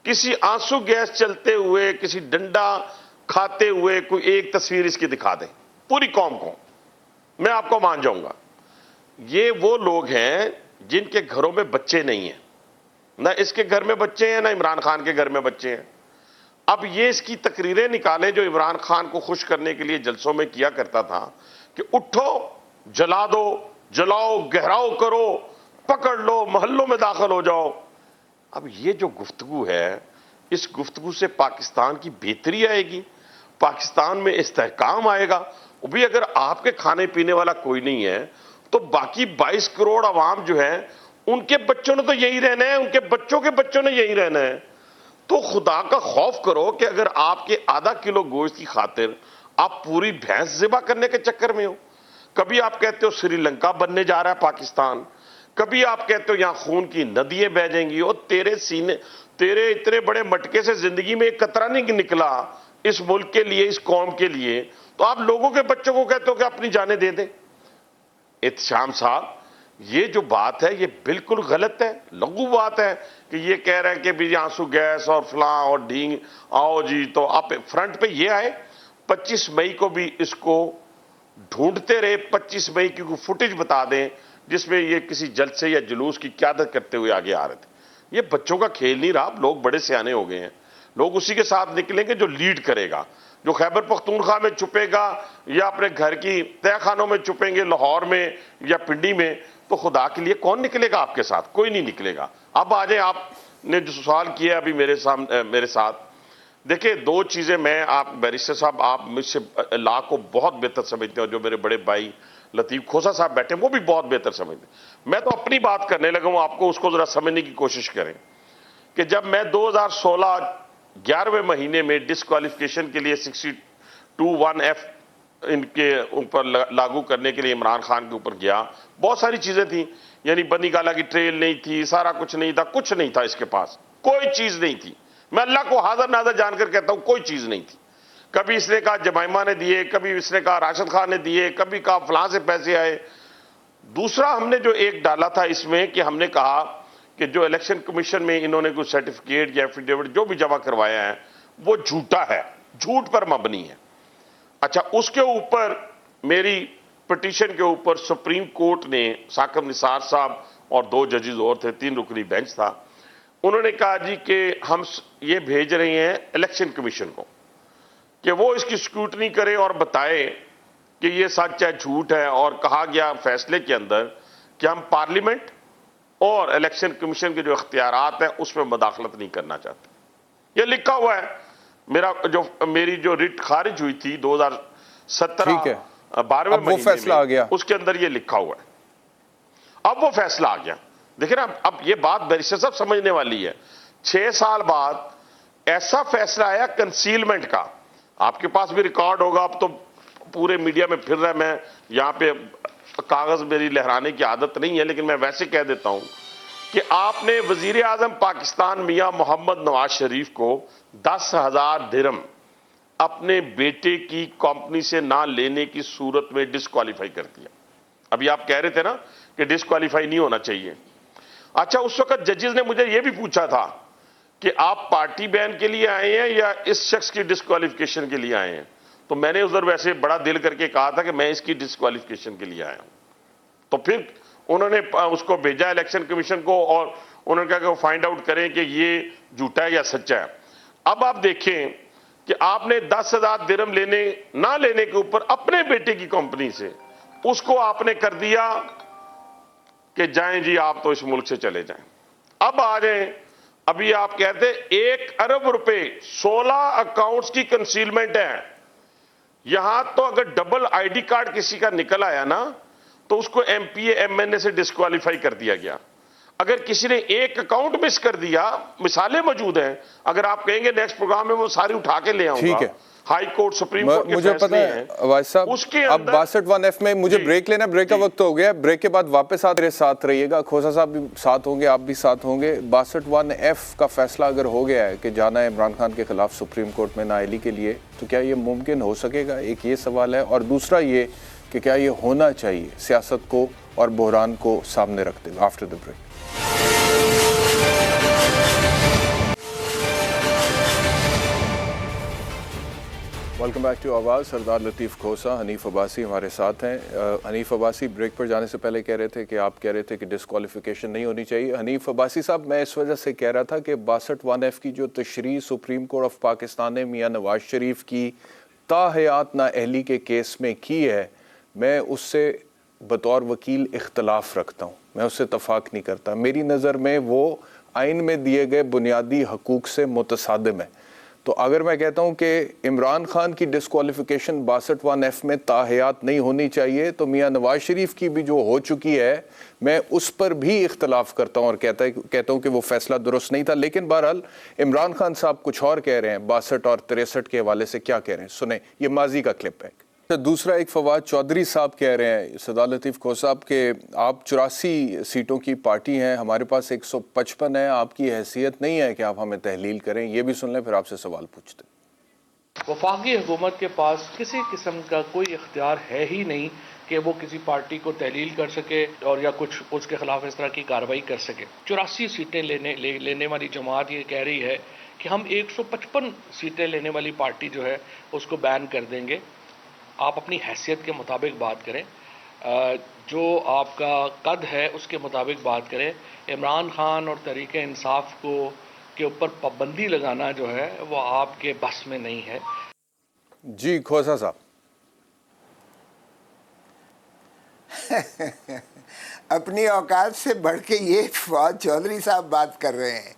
किसी आंसू गैस चलते हुए, किसी डंडा खाते हुए कोई एक तस्वीर इसकी दिखा दे पूरी कौम को, मैं आपको मान जाऊंगा। ये वो लोग हैं जिनके घरों में बच्चे नहीं हैं, ना इसके घर में बच्चे हैं, ना इमरान खान के घर में बच्चे हैं। अब ये इसकी तकरीरें निकाले जो इमरान खान को खुश करने के लिए जलसों में किया करता था कि उठो, जला दो, जलाओ, गहराओ करो, पकड़ लो, मोहल्लों में दाखिल हो जाओ। अब ये जो गुफ्तगू है, इस गुफ्तगू से पाकिस्तान की बेहतरी आएगी, पाकिस्तान में इस्तेहकाम आएगा। वो भी अगर आपके खाने पीने वाला कोई नहीं है तो बाकी 22 करोड़ अवाम जो है उनके बच्चों ने तो यही रहना है, उनके बच्चों के बच्चों ने यही रहना है। तो खुदा का खौफ करो कि अगर आपके आधा किलो गोश्त की खातिर आप पूरी भैंस ज़िबा करने के चक्कर में हो। कभी आप कहते हो श्रीलंका बनने जा रहा है पाकिस्तान, कभी आप कहते हो यहां खून की नदियां बह जाएंगी, और तेरे इतने बड़े मटके से जिंदगी में एक कतरा नहीं निकला इस मुल्क के लिए, इस कौम के लिए, तो आप लोगों के बच्चों को कहते हो कि अपनी जानें दे दें। एहतशाम साहब, ये जो बात है ये बिल्कुल गलत है, लघु बात है कि ये कह रहे हैं कि भी आंसू गैस और फलां और ढींग आओ जी, तो आप फ्रंट पे ये आए। 25 मई को भी इसको ढूंढते रहे, 25 मई की कोई फुटेज बता दें जिसमें ये किसी जलसे या जुलूस की क़यादत करते हुए आगे आ रहे थे। ये बच्चों का खेल नहीं रहा, लोग बड़े सियाने हो गए हैं, लोग उसी के साथ निकलेंगे जो लीड करेगा, जो खैबर पख्तूनख्वा में छुपेगा या अपने घर की तहखानों में छुपेंगे, लाहौर में या पिंडी में, तो खुदा के लिए कौन निकलेगा आपके साथ? कोई नहीं निकलेगा। अब आ जाए, आपने जो सवाल किया अभी मेरे साथ, देखिए दो चीजें मैं, आप बैरिस्टर साहब आप मुझसे ला को बहुत बेहतर समझते हो, जो मेरे बड़े भाई लतीफ खोसा साहब बैठे वो भी बहुत बेहतर समझते। मैं तो अपनी बात करने लगा हूं, आपको उसको जरा समझने की कोशिश करें कि जब मैं 2016 11वें महीने में डिस्क्वालिफिकेशन के लिए 62(1)(f इनके ऊपर लागू करने के लिए इमरान खान के ऊपर गया। बहुत सारी चीजें थी, यानी बनी गाला की ट्रेल नहीं थी, सारा कुछ नहीं था, कुछ नहीं था इसके पास, कोई चीज नहीं थी। मैं अल्लाह को हाजिर नाज़र जानकर कहता हूं कोई चीज नहीं थी। कभी इसने कहा जमाइमा ने दिए, कभी इसने कहा राशिद खान ने दिए, कभी कहा फलां से पैसे आए। दूसरा हमने जो एक डाला था इसमें कि हमने कहा कि जो इलेक्शन कमीशन में इन्होंने कोई सर्टिफिकेट या एफिडेविट जो भी जमा करवाया है वो झूठा है, झूठ पर मबनी है। अच्छा, उसके ऊपर मेरी पिटीशन के ऊपर सुप्रीम कोर्ट ने, साकिब निसार साहब और 2 जजेस और थे, 3 रुकनी बेंच था, उन्होंने कहा जी कि हम ये भेज रहे हैं इलेक्शन कमीशन को कि वो इसकी स्क्रूटनी करे और बताए कि ये सच है झूठ है। और कहा गया फैसले के अंदर कि हम पार्लियामेंट और इलेक्शन कमीशन के जो इख्तियारात हैं उसमें मदाखलत नहीं करना चाहते। ये लिखा हुआ है। मेरी जो रिट खारिज हुई थी 2017 12वें महीने फैसला आ गया, उसके अंदर ये लिखा हुआ है। अब वो फैसला आ गया। देखिए ना, अब ये बात बैरिस्टर साहब समझने वाली है। 6 साल बाद ऐसा फैसला आया कंसीलमेंट का। आपके पास भी रिकॉर्ड होगा, अब तो पूरे मीडिया में फिर रहा है, मैं यहां पे कागज मेरी लहराने की आदत नहीं है, लेकिन मैं वैसे कह देता हूं कि आपने वजीर आजम पाकिस्तान मियां मोहम्मद नवाज शरीफ को 10,000 दिरहम अपने बेटे की कंपनी से ना लेने की सूरत में डिस्क्वालीफाई कर दिया। अभी आप कह रहे थे ना कि डिस्क्वालीफाई नहीं होना चाहिए। अच्छा, उस वक्त जजेस ने मुझे यह भी पूछा था कि आप पार्टी बैन के लिए आए हैं या इस शख्स की डिस्क्वालिफिकेशन के लिए आए हैं, तो मैंने उधर वैसे बड़ा दिल करके कहा था कि मैं इसकी डिस्क्वालिफिकेशन के लिए आया हूं। तो फिर उन्होंने उसको भेजा इलेक्शन कमीशन को और उन्होंने कहा कि वो फाइंड आउट करें कि ये झूठा है या सच्चा है। अब आप देखें कि आपने 10,000 दिरहम ना लेने के ऊपर अपने बेटे की कंपनी से उसको आपने कर दिया कि जाएं जी आप तो इस मुल्क से चले जाएं। अब आ जाएं, अभी आप कहते 1 अरब रुपए 16 अकाउंट्स की कंसीलमेंट है। यहां तो अगर डबल आईडी कार्ड किसी का निकल आया ना तो उसको एमपीए एमएनए से डिस्क्वालीफाई कर दिया गया। अगर किसी ने एक अकाउंट मिस कर दिया, मिसालें मौजूद हैं, अगर आप कहेंगे नेक्स्ट प्रोग्राम में वो सारी उठा के ले आऊंगा। ठीक है, हाई कोर्ट सुप्रीम कोर्ट के मुझे पता है वाइस साहब, उसके अब 62(1)(f) में मुझे ब्रेक लेना, ब्रेक का वक्त हो गया। ब्रेक के बाद वापस मेरे साथ रहिएगा, खोसा साहब भी साथ होंगे, आप भी साथ होंगे। 62(1)(f) का फैसला अगर हो गया है कि जाना है इमरान खान के खिलाफ सुप्रीम कोर्ट में नाअहली के लिए, तो क्या ये मुमकिन हो सकेगा? एक ये सवाल है, और दूसरा ये कि क्या ये होना चाहिए सियासत को और बहरान को सामने रखते हुए। After the break. Welcome back to Awaaz. Sardar लतीफ़ खोसा, हनीफ अब्बासी हमारे साथ हैं। हनीफ अब्बासी, ब्रेक पर जाने से पहले कह रहे थे कि आप कह रहे थे कि डिस्क्वालिफिकेशन नहीं होनी चाहिए। हनीफ अब्बासी साहब, मैं इस वजह से कह रहा था कि 62(1)(f) की जो तशरीह सुप्रीम कोर्ट ऑफ पाकिस्तान ने मियां नवाज शरीफ की ताहयात नाअहली के केस में की है, मैं उससे बतौर वकील इख्तलाफ रखता हूँ, मैं उससे इत्तफाक नहीं करता। मेरी नज़र में वो आइन में दिए गए बुनियादी हकूक़ से मुतसादिम है। तो अगर मैं कहता हूं कि इमरान खान की डिस्क्वालिफिकेशन 62(1)(f) में ताहयात नहीं होनी चाहिए, तो मियां नवाज शरीफ की भी जो हो चुकी है मैं उस पर भी इख्तलाफ करता हूं और कहता हूं कि वो फैसला दुरुस्त नहीं था। लेकिन बहरहाल इमरान खान साहब कुछ और कह रहे हैं 62 और 63 के हवाले से। क्या कह रहे हैं सुने, ये माजी का क्लिप है। दूसरा एक फवाद चौधरी साहब कह रहे हैं सरदार लतीफ़ खोसा साहब के आप 84 सीटों की पार्टी हैं, हमारे पास 155 है, आपकी हैसियत नहीं है कि आप हमें तहलील करें। ये भी सुन लें, फिर आपसे सवाल पूछते हैं। वफाकी हुकूमत के पास किसी किस्म का कोई इख्तियार है ही नहीं कि वो किसी पार्टी को तहलील कर सके और या कुछ उसके खिलाफ इस तरह की कार्रवाई कर सके। 84 सीटें लेने वाली जमात ये कह रही है कि हम 155 सीटें लेने वाली पार्टी जो है उसको बैन कर देंगे। आप अपनी हैसियत के मुताबिक बात करें, जो आपका कद है उसके मुताबिक बात करें। इमरान खान और तहरीक इंसाफ को के ऊपर पाबंदी लगाना जो है वो आपके बस में नहीं है। जी खोसा साहब। अपनी औकात से बढ़ के ये फवाद चौधरी साहब बात कर रहे हैं।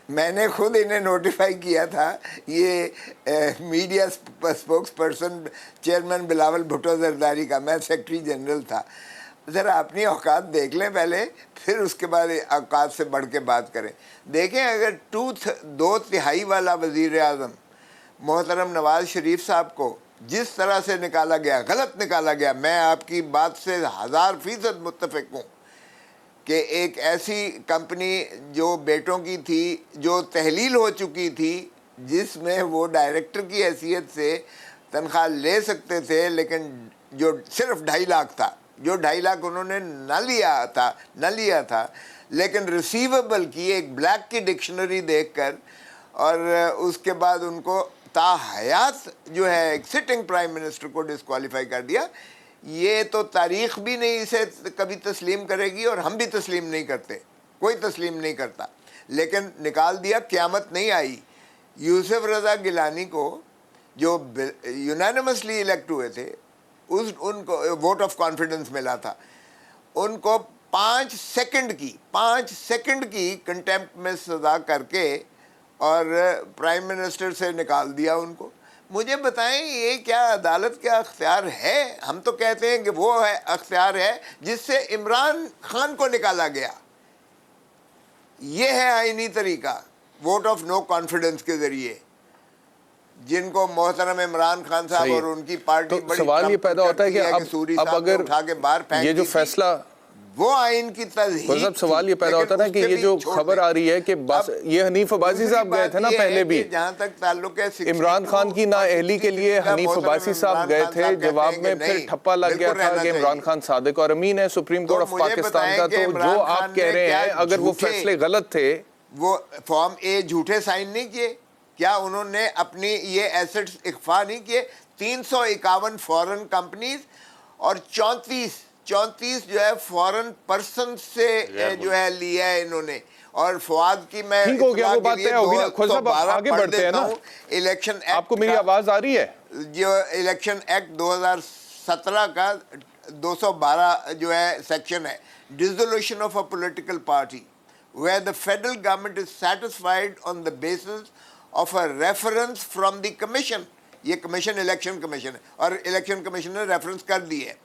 मैंने खुद इन्हें नोटिफाई किया था, ये media spokes person chairman Bilawal Bhutto Zardari का, मैं सेक्रेटरी जनरल था। ज़रा अपनी औकात देख लें पहले, फिर उसके बाद औकात से बढ़ के बात करें। देखें, अगर 2/3 वाला वज़ीर आज़म मोहतरम नवाज़ शरीफ साहब को जिस तरह से निकाला गया, गलत निकाला गया, मैं आपकी बात से 1000% मुत्तफ़िक हूँ कि एक ऐसी कंपनी जो बेटों की थी, जो तहलील हो चुकी थी, जिसमें वो डायरेक्टर की हैसियत से तनख्वाह ले सकते थे, लेकिन जो सिर्फ 2.5 लाख था, जो 2.5 लाख उन्होंने न लिया था, लेकिन रिसीवेबल की एक ब्लैक की डिक्शनरी देखकर और उसके बाद उनको ताहयात जो है एक सिटिंग प्राइम मिनिस्टर को डिस्क्वालीफाई कर दिया। ये तो तारीख़ भी नहीं इसे कभी तस्लीम करेगी और हम भी तस्लीम नहीं करते, कोई तस्लीम नहीं करता, लेकिन निकाल दिया, क़यामत नहीं आई। यूसुफ रज़ा गिलानी को जो यूनानिमसली इलेक्ट हुए थे, उनको वोट ऑफ कॉन्फिडेंस मिला था, उनको 5 सेकंड की कंटेम्प्ट में सज़ा करके और प्राइम मिनिस्टर से निकाल दिया उनको। मुझे बताएं, ये क्या अदालत का अख्तियार है? हम तो कहते हैं कि वो है अख्तियार है जिससे इमरान खान को निकाला गया। ये है आईनी तरीका, वोट ऑफ नो कॉन्फिडेंस के ज़रिए, जिनको मोहतरम इमरान खान साहब और उनकी पार्टी तो सवाल ये पैदा होता है कि अब अगर उठा के बाहर फेंक ये जो फैसला, वो आइन की तज़हीक सब सवाल ये पैदा होता है ना कि ये जो खबर आ रही है कि बस ये हनीफ अब्बासी साहब गए थे ना पहले भी, जहाँ तक ताल्लुक है इमरान खान की नाअहली के लिए हनीफ अब्बासी साहब गए थे, जवाब में फिर ठप्पा लग गया था कि इमरान खान सादिक और अमीन है सुप्रीम कोर्ट ऑफ पाकिस्तान का। तो जो आप कह रहे हैं अगर वो फैसले गलत थे, वो फॉर्म ए झूठे साइन नहीं किए क्या? उन्होंने अपनी ये एसेट्स इख्फा नहीं किए? 351 फॉरेन कंपनीज और 34 जो है फॉरेन पर्सन से जो है लिया है इन्होंने। और फवाद की मैं ठीक हो गया, वो बात तय होगी ना। खुद साहब आगे बढ़ते हैं ना, इलेक्शन एक्ट, आपको मेरी आवाज आ रही है? जो इलेक्शन एक्ट 2017 का 212 जो है सेक्शन है, dissolution of a political party where the federal government is satisfied on the basis of a reference from the commission। ये कमीशन इलेक्शन कमीशन है और इलेक्शन कमीशन ने रेफरेंस कर दी है।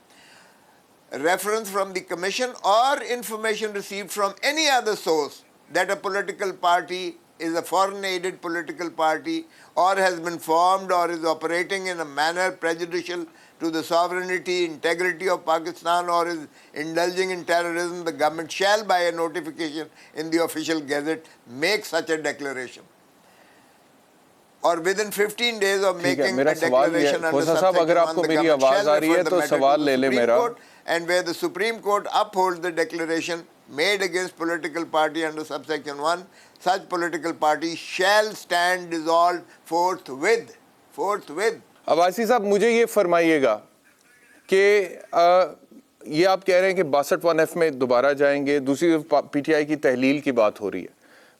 Reference from the commission or information received from any other source that a political party is a foreign aided political party or has been formed or is operating in a manner prejudicial to the sovereignty, integrity of Pakistan or is indulging in terrorism, the government shall by a notification in the official gazette make such a declaration or within 15 days of making a declaration under subsection 1 the government shall refer the matter to the Supreme Court, and where the Supreme Court upholds the declaration made against political party under subsection 1, such political party shall stand dissolved forthwith। Abbasi साहब मुझे ये फरमाइएगा कि ये आप कह रहे हैं कि 62(1)(f) में दोबारा जाएंगे, दूसरी पीटीआई की तहलील की बात हो रही है।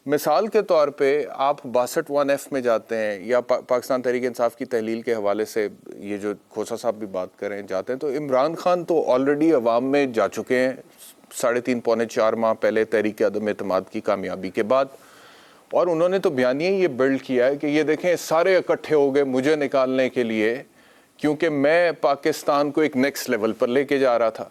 मिसाल के तौर पे आप 62(1)(f) में जाते हैं या पाकिस्तान तहरीक इंसाफ की तहलील के हवाले से ये जो खोसा साहब भी बात कर रहे हैं जाते हैं, तो इमरान खान तो ऑलरेडी अवाम में जा चुके हैं 3.5 पौने 4 माह पहले तहरीक अदम एतमाद की कामयाबी के बाद, और उन्होंने तो बयानिया ये बिल्ड किया है कि ये देखें सारे इकट्ठे हो गए मुझे निकालने के लिए क्योंकि मैं पाकिस्तान को एक नेक्स्ट लेवल पर लेके जा रहा था।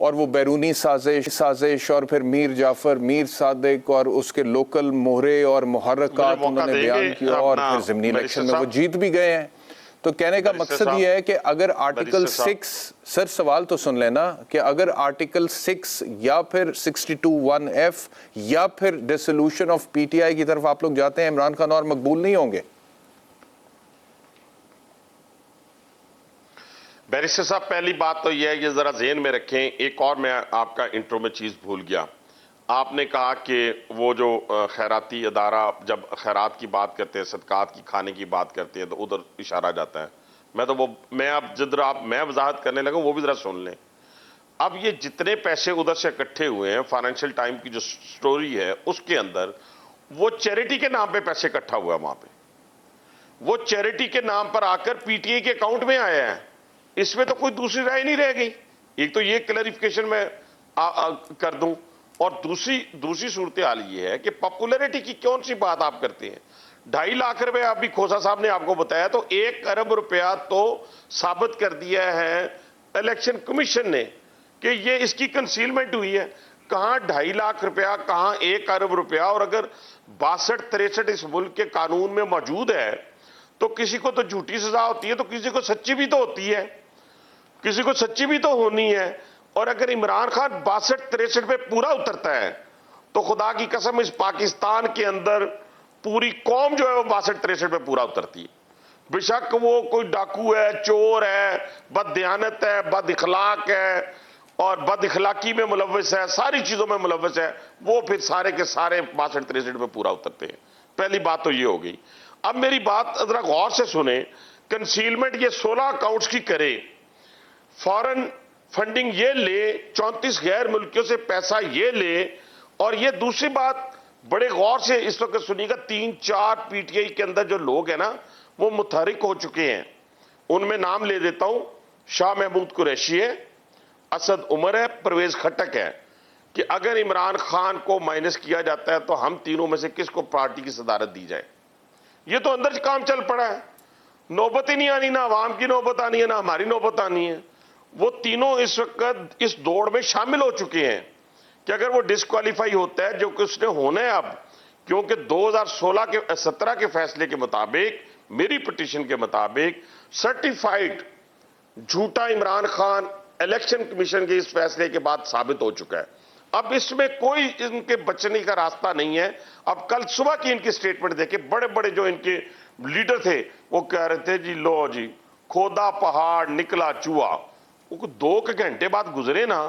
और वो बैरूनी साजिश और फिर मीर जाफर, मीर सादिक और उसके लोकल मोहरे और मुहर्रकात उन्होंने बयान किया और फिर ज़िमनी इलेक्शन में वो जीत भी गए हैं। तो कहने का मकसद ये है कि अगर आर्टिकल 6, सर सवाल तो सुन लेना, कि अगर आर्टिकल 6 या फिर 62(1)(f) या फिर डिसोल्यूशन ऑफ पीटीआई की तरफ आप लोग जाते हैं, इमरान खान और मकबूल नहीं होंगे? बैरिस्टर साहब, पहली बात तो यह है, ये जरा ज़हन में रखें। एक और मैं आपका इंट्रो में चीज़ भूल गया। आपने कहा कि वो जो खैराती अदारा जब खैरात की बात करते हैं, सदकात की खाने की बात करते हैं, तो उधर इशारा जाता है। मैं वजाहत करने लगा वो भी ज़रा सुन लें। अब ये जितने पैसे उधर से इकट्ठे हुए हैं, फाइनेंशियल टाइम की जो स्टोरी है उसके अंदर वो चैरिटी के नाम पे पैसे इकट्ठा हुआ है। वहाँ पे वो चैरिटी के नाम पर आकर पीटीआई के अकाउंट में आया है। इसमें तो कोई दूसरी राय नहीं रह गई। एक तो ये क्लैरिफिकेशन मैं कर दूं, और दूसरी सूरत हाल ये है कि पॉपुलैरिटी की कौन सी बात आप करते हैं। 2.5 लाख रुपए अभी खोसा साहब ने आपको बताया, तो 1 अरब रुपया तो साबित कर दिया है इलेक्शन कमीशन ने कि ये इसकी कंसीलमेंट हुई है। कहां 2.5 लाख रुपया, कहां 1 अरब रुपया। और अगर 62-63 इस मुल्क के कानून में मौजूद है तो किसी को तो झूठी सजा होती है, तो किसी को सच्ची भी तो होती है, किसी को सच्ची भी तो होनी है। और अगर इमरान खान 62-63 पे पूरा उतरता है तो खुदा की कसम इस पाकिस्तान के अंदर पूरी कौम जो है वो 62-63 पे पूरा उतरती है। बेशक वो कोई डाकू है, चोर है, बददियानत है, बद इखलाक है और बद इखलाकी में मुलव्वस है, सारी चीजों में मुलव्वस है, वो फिर सारे के सारे 62-63 पे पूरा उतरते हैं। पहली बात तो ये हो गई। अब मेरी बात जरा गौर से सुने। कंसीलमेंट ये 16 अकाउंट्स की करे, फॉरेन फंडिंग ये ले, 34 गैर मुल्कियों से पैसा ये ले, और ये दूसरी बात बड़े गौर से इस वक्त सुनिएगा, 3-4 पीटीआई के अंदर जो लोग हैं ना वो मुतहरिक हो चुके हैं। उनमें नाम ले देता हूं, शाह महमूद कुरैशी है, असद उमर है, परवेज खटक है, कि अगर इमरान खान को माइनस किया जाता है तो हम तीनों में से किसको पार्टी की सदारत दी जाए। ये तो अंदर काम चल पड़ा है, नौबत ही नहीं आनी, ना आवाम की नौबत आनी है ना हमारी नौबत आनी है। वो तीनों इस वक्त इस दौड़ में शामिल हो चुके हैं कि अगर वो डिस्क्वालीफाई होता है, जो कि उसने होना है अब, क्योंकि 2017 के फैसले के मुताबिक, मेरी पिटीशन के मुताबिक, सर्टिफाइड झूठा इमरान खान इलेक्शन कमीशन के इस फैसले के बाद साबित हो चुका है। अब इसमें कोई इनके बचने का रास्ता नहीं है। अब कल सुबह की इनकी स्टेटमेंट देखे, बड़े बड़े जो इनके लीडर थे वो कह रहे थे जी लो जी खोदा पहाड़ निकला चूहा। वो 2 घंटे बाद गुजरे ना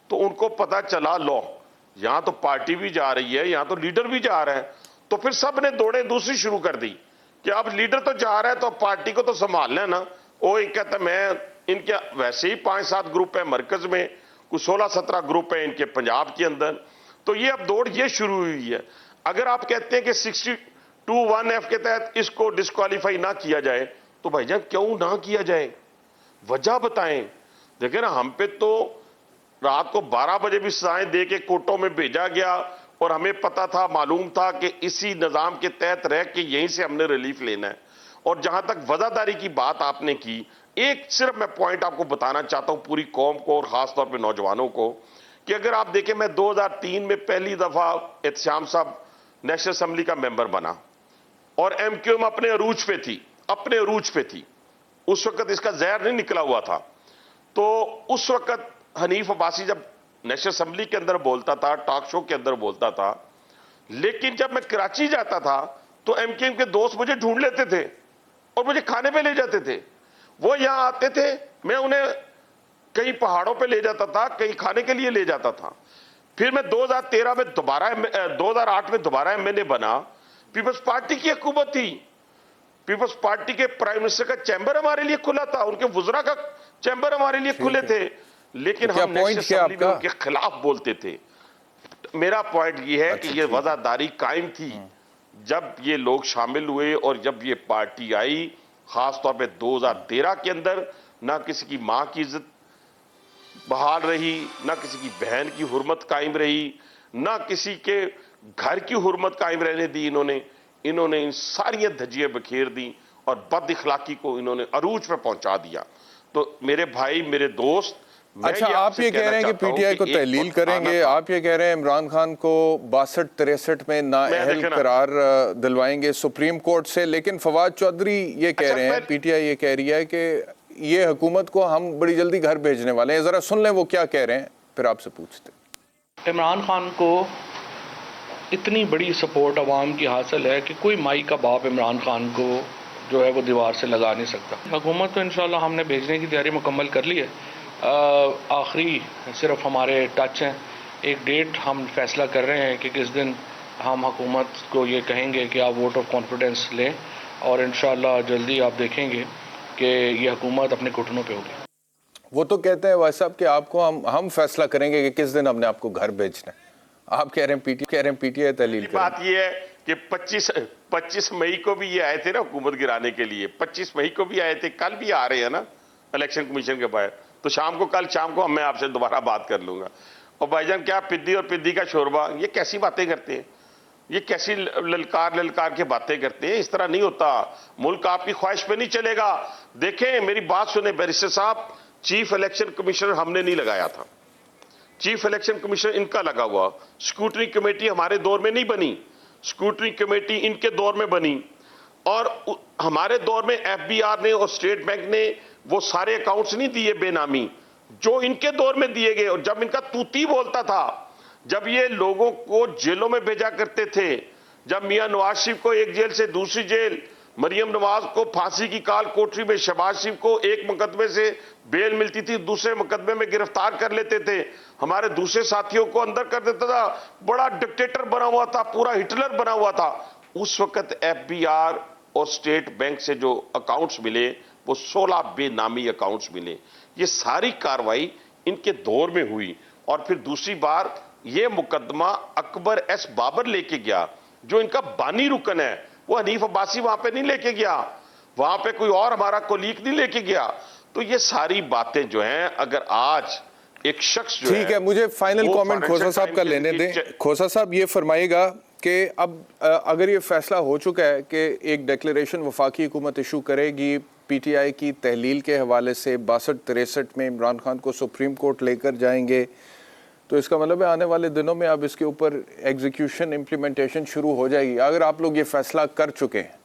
तो उनको पता चला लो यहां तो पार्टी भी जा रही है, यहां तो लीडर भी जा रहा है। तो फिर सब ने दौड़े दूसरी शुरू कर दी कि अब लीडर तो जा रहा है तो पार्टी को तो संभालना है ना। वो एक कहता मैं, इनके वैसे ही 5-7 ग्रुप है मरकज में, कुछ 16-17 ग्रुप है इनके पंजाब के अंदर, तो ये अब दौड़ ये शुरू हुई है। अगर आप कहते हैं कि 62(1)(f) के तहत इसको डिस्क्वालीफाई ना किया जाए तो भाईजान क्यों ना किया जाए, वजह बताएं। देखिए ना, हम पे तो रात को 12 बजे भी सजाएं दे के कोर्टों में भेजा गया और हमें पता था, मालूम था कि इसी निजाम के तहत रह के यहीं से हमने रिलीफ लेना है। और जहां तक वजादारी की बात आपने की, एक सिर्फ मैं पॉइंट आपको बताना चाहता हूं पूरी कौम को और खासतौर पर नौजवानों को, कि अगर आप देखें मैं 2003 में पहली दफा एहतशाम साहब नेशनल असेंबली का मेंबर बना और एमक्यूएम अपने अरूज पे थी, अपने अरूज पे थी। उस वक्त इसका जहर नहीं निकला हुआ था। तो उस वक्त हनीफ अब्बासी जब नेशनल असेंबली के अंदर बोलता था, टॉक शो के अंदर बोलता था, लेकिन जब मैं कराची जाता था तो एमक्यूएम के दोस्त मुझे ढूंढ लेते थे और मुझे खाने पे ले जाते थे। वो यहां आते थे, मैं उन्हें कई पहाड़ों पे ले जाता था, कई खाने के लिए ले जाता था। फिर मैं 2013 में दोबारा 2008 में दोबारा एमएनए बना। पीपल्स पार्टी की हुकूमत थी, पीपल्स पार्टी के प्राइम मिनिस्टर का चैम्बर हमारे लिए खुला था, उनके वुजरा का चैम्बर हमारे लिए खुले थे, लेकिन हम नेशनल असेंबली में उनके खिलाफ बोलते थे। मेरा पॉइंट ये है कि ये वफादारी कायम थी जब ये लोग शामिल हुए और जब ये पार्टी आई, खासतौर पे 2013 के अंदर ना किसी की मां की इज्जत बहाल रही, ना किसी की बहन की हुर्मत कायम रही, ना किसी के घर की हुर्मत कायम रहने दी। इन्होंने इन सारी धज्जियां बखेर दी और बद इखलाकी को इन्होंने अरूज पे पहुंचा दिया। तो मेरे भाई, मेरे दोस्त, अच्छा, आप ये कह रहे हैं कि पीटीआई को तहलील करेंगे, आप ये कह रहे हैं इमरान खान को 62-63 में नाअहल करार दिलवाएंगे सुप्रीम कोर्ट से, लेकिन फवाद चौधरी ये कह रहे हैं, पीटीआई ये कह रही है कि ये हुकूमत को हम बड़ी जल्दी घर भेजने वाले हैं। जरा सुन लें वो क्या कह रहे हैं, फिर आपसे पूछते। इमरान खान को इतनी बड़ी सपोर्ट अवाम की हासिल है कि कोई माई का बाप इमरान खान को जो है वो दीवार से लगा नहीं सकता। हुकूमत तो इंशाल्लाह हमने भेजने की तैयारी मुकम्मल कर ली है। आखिरी सिर्फ हमारे टच हैं, एक डेट हम फैसला कर रहे हैं कि किस दिन हम हुकूमत को ये कहेंगे कि आप वोट ऑफ कॉन्फिडेंस लें और इंशाल्लाह जल्दी आप देखेंगे कि ये हुकूमत अपने घुटनों पे होगी। वो तो कहते हैं वैसे साहब कि आपको हम फैसला करेंगे कि किस दिन हमने आपको घर भेजना है। आप कह रहे हैं पीटीआई तहलील करें। बात ये है कि 25 मई को भी ये आए थे ना हुकूमत गिराने के लिए, 25 मई को भी आए थे, कल भी आ रहे हैं ना इलेक्शन कमीशन के बाहर। तो कल शाम को मैं आपसे दोबारा बात कर लूंगा। और भाईजान क्या पिद्दी और पिद्दी का शोरबा, ये कैसी बातें करते हैं, ये कैसी ललकार के बातें करते हैं। इस तरह नहीं होता, मुल्क आपकी ख्वाहिश पे नहीं चलेगा। देखें, मेरी बात सुने बैरिस्टर साहब, चीफ इलेक्शन कमिश्नर हमने नहीं लगाया था, चीफ इलेक्शन कमीशन इनका लगा हुआ, स्क्रूटनी कमेटी हमारे दौर में नहीं बनी, स्क्रूटनी कमेटी इनके दौर में बनी, और हमारे दौर में एफबीआर ने और स्टेट बैंक ने वो सारे अकाउंट्स नहीं दिए बेनामी जो इनके दौर में दिए गए। और जब इनका तूती बोलता था, जब ये लोगों को जेलों में भेजा करते थे, जब मियां नवाज शरीफ को एक जेल से दूसरी जेल, मरियम नवाज को फांसी की काल कोठरी में, शहबाज शरीफ को एक मुकदमे से बेल मिलती थी, दूसरे मुकदमे में गिरफ्तार कर लेते थे, हमारे दूसरे साथियों को अंदर कर देता था, बड़ा डिक्टेटर बना हुआ था, पूरा हिटलर बना हुआ था। उस वक्त एफबीआर और स्टेट बैंक से जो अकाउंट्स मिले वो 16 बेनामी अकाउंट्स मिले। ये सारी कार्रवाई इनके दौर में हुई। और फिर दूसरी बार ये मुकदमा अकबर एस बाबर लेके गया, जो इनका बानी रुकन है, वो हनीफ अब्बासी वहां पे नहीं लेके गया, वहां पे कोई और हमारा कोलीग नहीं लेके गया। तो ये सारी बातें जो हैं, अगर आज एक शख्स जो ठीक है, मुझे फाइनल कमेंट खोसा साहब का लेने दें। खोसा साहब ये फरमाइएगा कि अब अगर ये फैसला हो चुका है कि एक डिक्लेरेशन वफाकी हुकूमत इशू करेगी पीटीआई की तहलील के हवाले से, 62-63 में इमरान खान को सुप्रीम कोर्ट लेकर जाएंगे, तो इसका मतलब है आने वाले दिनों में अब इसके ऊपर एग्जीक्यूशन इम्प्लीमेंटेशन शुरू हो जाएगी। अगर आप लोग ये फैसला कर चुके हैं,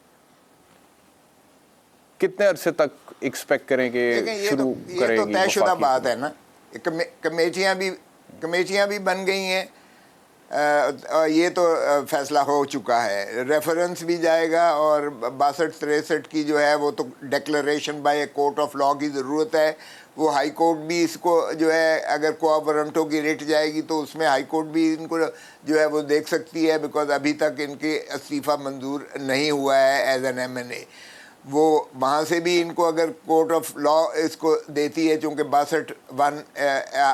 कितने अरसे तक एक्सपेक्ट करेंगे शुरू करेंगे? ये तो तयशुदा बात है ना, कमेटियां भी बन गई हैं, ये तो फैसला हो चुका है, रेफरेंस भी जाएगा, और 62-63 की जो है वो तो declaration by court of law की ज़रूरत है। वो हाई कोर्ट भी इसको जो है, अगर कोआ वारंटों की रिट जाएगी तो उसमें हाई कोर्ट भी इनको जो है वो देख सकती है, बिकॉज अभी तक इनके इस्तीफ़ा मंजूर नहीं हुआ है एज एन एमएनए। वो वहाँ से भी इनको अगर कोर्ट ऑफ लॉ इसको देती है, चूँकि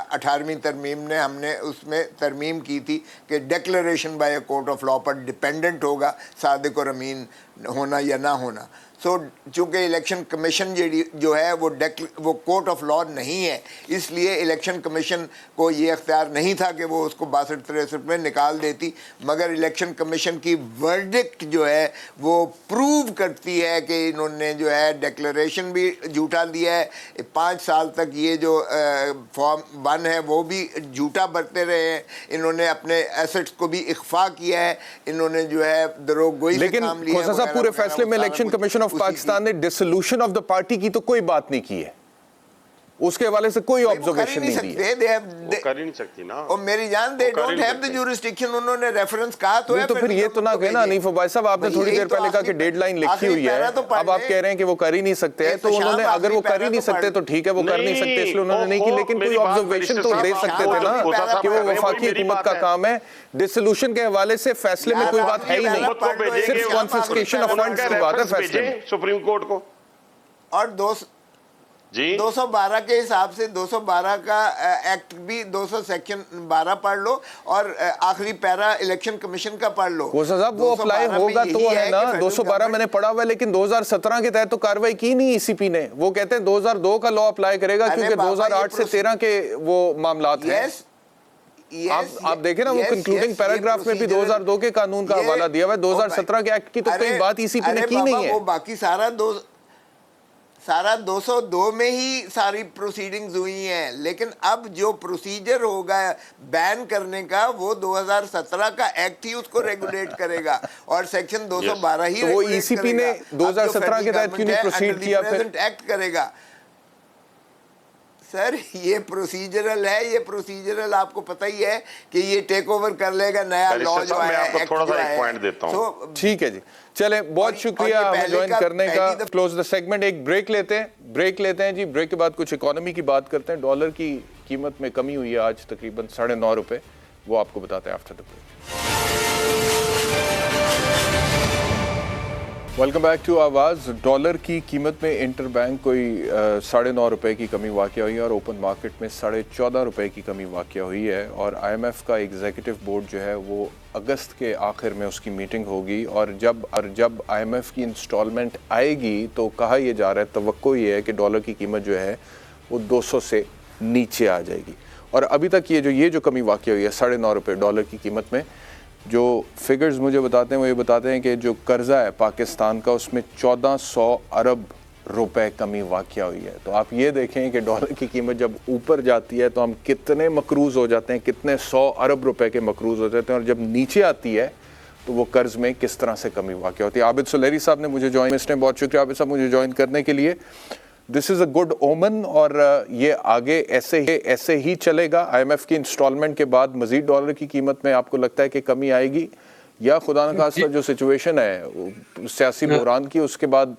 18वीं तरमीम ने हमने उसमें तरमीम की थी कि declaration by court of law पर डिपेंडेंट होगा सादिक और अमीन होना या ना होना। सो चूँकि इलेक्शन कमीशन जो है वो कोर्ट ऑफ लॉ नहीं है, इसलिए इलेक्शन कमीशन को ये अख्तियार नहीं था कि वो उसको 62-63 में निकाल देती, मगर इलेक्शन कमीशन की वर्डिक्ट जो है वो प्रूव करती है कि इन्होंने जो है डिक्लेरेशन भी झूठा दिया है, 5 साल तक ये जो फॉर्म 1 है वो भी झूठा बरते रहे हैं, इन्होंने अपने एसेट्स को भी इख्फा किया है, इन्होंने जो है दरोगोई से काम लिया है। लेकिन पूरे फैसले में इलेक्शन कमीशन पाकिस्तान ने डिसोल्यूशन ऑफ द पार्टी की तो कोई बात नहीं की है, उसके हवाले से कोई ऑब्जर्वेशन नहीं दी है। वो कर ही नहीं सकती ना, और मेरी जान they don't have the jurisdiction, उन्होंने रेफरेंस कहा तो है, तो फिर ये तो ना कहना हनीफ अब्बासी साहब, आपने थोड़ी देर पहले कहा कि डेडलाइन लिखी हुई है, अब आप कह रहे हैं कि वो कर ही नहीं सकते हैं, तो उन्होंने अगर वो कर ही नहीं सकते तो ठीक है, वो कर नहीं सकते इसलिए उन्होंने नहीं की, लेकिन कोई ऑब्जर्वेशन तो दे सकते थे ना कि वो वफाकी हुकूमत का काम है, डिसोल्यूशन के हवाले से फैसले में कोई बात है ही नहीं, सिर्फ कॉन्फिस्केशन ऑफ फंड्स की बात है फैसले में सुप्रीम कोर्ट को। और 212 के हिसाब से 212 का एक्ट भी 200 सेक्शन 12 पढ़ लो, और आखिरी पैरा इलेक्शन कमीशन का पढ़ लो। साहब वो अप्लाई होगा तो है ना, 212 मैंने पढ़ा हुआ है, लेकिन 2017 के तहत तो कार्रवाई की नहीं ईसीपी ने। वो कहते हैं 2002 का लॉ अप्लाई करेगा, क्योंकि 2008 से 13 के वो मामलात हैं। आप देखें ना, वो कंक्लूडिंग पैराग्राफ में भी 2002 के कानून का हवाला दिया हुआ है, 2017 के एक्ट की तो कोई बात ईसीपी ने की नहीं है। वो बाकी सारा 202 में ही सारी प्रोसीडिंग्स हुई हैं, लेकिन अब जो प्रोसीजर होगा बैन करने का वो 2017 का एक्ट ही उसको रेगुलेट करेगा, और सेक्शन 212 ही तो वो ईसीपी ने 2017 के तहत क्यों नहीं प्रोसीड किया, फिर एक्ट करेगा। सर ये प्रोसीजरल है, ये प्रोसीजरल आपको पता ही है कि ये टेक ओवर कर लेगा नया लॉ जो है। आपको थोड़ा सा एक पॉइंट देता हूं। ठीक है जी, चले, बहुत शुक्रिया हमें ज्वाइन करने का। क्लोज द सेगमेंट, एक ब्रेक लेते हैं जी, ब्रेक के बाद कुछ इकोनॉमी की बात करते हैं। डॉलर की कीमत में कमी हुई है आज तकरीबन 9.5 रुपए, वो आपको बताते हैं after the break. Welcome back to Awaaz. Dollar की कीमत में इंटर बैंक कोई 9.5 रुपए की कमी वाक़या हुई है, और ओपन मार्केट में 14.5 रुपए की कमी वाक़या हुई है। और IMF का एग्जीक्यूटिव बोर्ड जो है वो अगस्त के आखिर में उसकी मीटिंग होगी, और जब IMF की इंस्टॉलमेंट आएगी तो कहा यह जा रहा है, तवक्को ये है कि डॉलर की कीमत जो है वो 200 से नीचे आ जाएगी। और अभी तक ये जो कमी वाक़या हुई है 9.5 रुपए डॉलर की कीमत में, जो फिगर्स मुझे बताते हैं वो ये बताते हैं कि जो कर्जा है पाकिस्तान का उसमें 1400 अरब रुपए कमी वाक़या हुई है। तो आप ये देखें कि डॉलर की कीमत जब ऊपर जाती है तो हम कितने मकरूज़ हो जाते हैं, कितने 100 अरब रुपए के मकरूज़ हो जाते हैं, और जब नीचे आती है तो वो कर्ज में किस तरह से कमी वाक़या होती है। आबिद सुलेरी साहब ने मुझे ज्वाइन, इसने बहुत शुक्रिया आबिद साहब मुझे ज्वाइन करने के लिए। दिस इज़ अ गुड ओमन, और ये आगे ऐसे ही चलेगा। IMF की इंस्टॉलमेंट के बाद मज़ीद डॉलर की कीमत में आपको लगता है कि कमी आएगी, या खुदा न खास्ता जो सिचुएशन है सियासी बहरान की, उसके बाद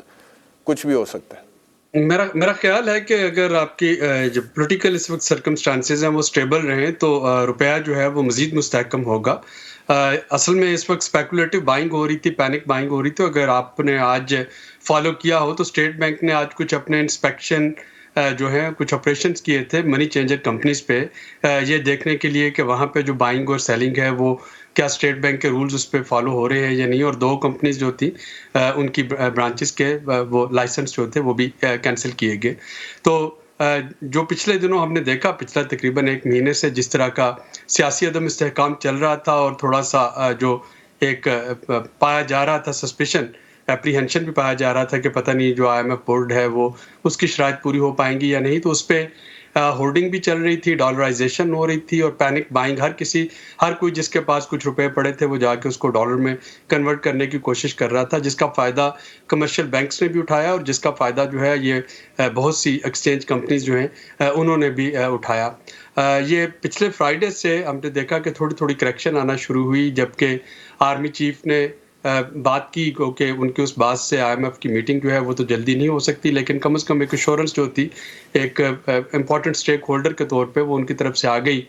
कुछ भी हो सकता है? मेरा ख्याल है कि अगर आपकी जो पॉलिटिकल इस वक्त सर्कमस्टांसेस हैं वो स्टेबल रहें तो रुपया जो है वो मज़ीद मुस्तहकम होगा। असल में इस वक्त स्पेकुलेटिव बाइंग हो रही थी, पैनिक बाइंग हो रही थी। अगर आपने आज फॉलो किया हो तो स्टेट बैंक ने आज कुछ अपने इंस्पेक्शन जो है कुछ ऑपरेशंस किए थे मनी चेंजर कंपनीज पे, ये देखने के लिए कि वहाँ पे जो बाइंग और सेलिंग है वो क्या स्टेट बैंक के रूल्स उस पर फॉलो हो रहे हैं या नहीं। और 2 कंपनीज जो थी उनकी ब्रांचेस के वो लाइसेंस जो थे वो भी कैंसिल किए गए। तो जो पिछले दिनों हमने देखा, पिछला तकरीबन 1 महीने से जिस तरह का सियासी अदम इस्तेहकाम चल रहा था, और थोड़ा सा जो एक पाया जा रहा था सस्पिशन, एप्रीहेंशन भी पाया जा रहा था कि पता नहीं जो IMF बोर्ड है वो उसकी शराइत पूरी हो पाएंगी या नहीं, तो उस पर होर्डिंग भी चल रही थी, डॉलराइजेशन हो रही थी और पैनिक बाइंग। हर कोई जिसके पास कुछ रुपए पड़े थे वो जाके उसको डॉलर में कन्वर्ट करने की कोशिश कर रहा था, जिसका फ़ायदा कमर्शियल बैंक्स ने भी उठाया और जिसका फ़ायदा जो है ये बहुत सी एक्सचेंज कंपनीज जो हैं उन्होंने भी उठाया। ये पिछले फ्राइडे से हमने देखा कि थोड़ी थोड़ी करेक्शन आना शुरू हुई, जबकि आर्मी चीफ ने बात की कि उनकी उस बात से IMF की मीटिंग जो है वो तो जल्दी नहीं हो सकती, लेकिन कम से कम एक एश्योरेंस जो थी एक इम्पॉर्टेंट स्टेक होल्डर के तौर पे वो उनकी तरफ से आ गई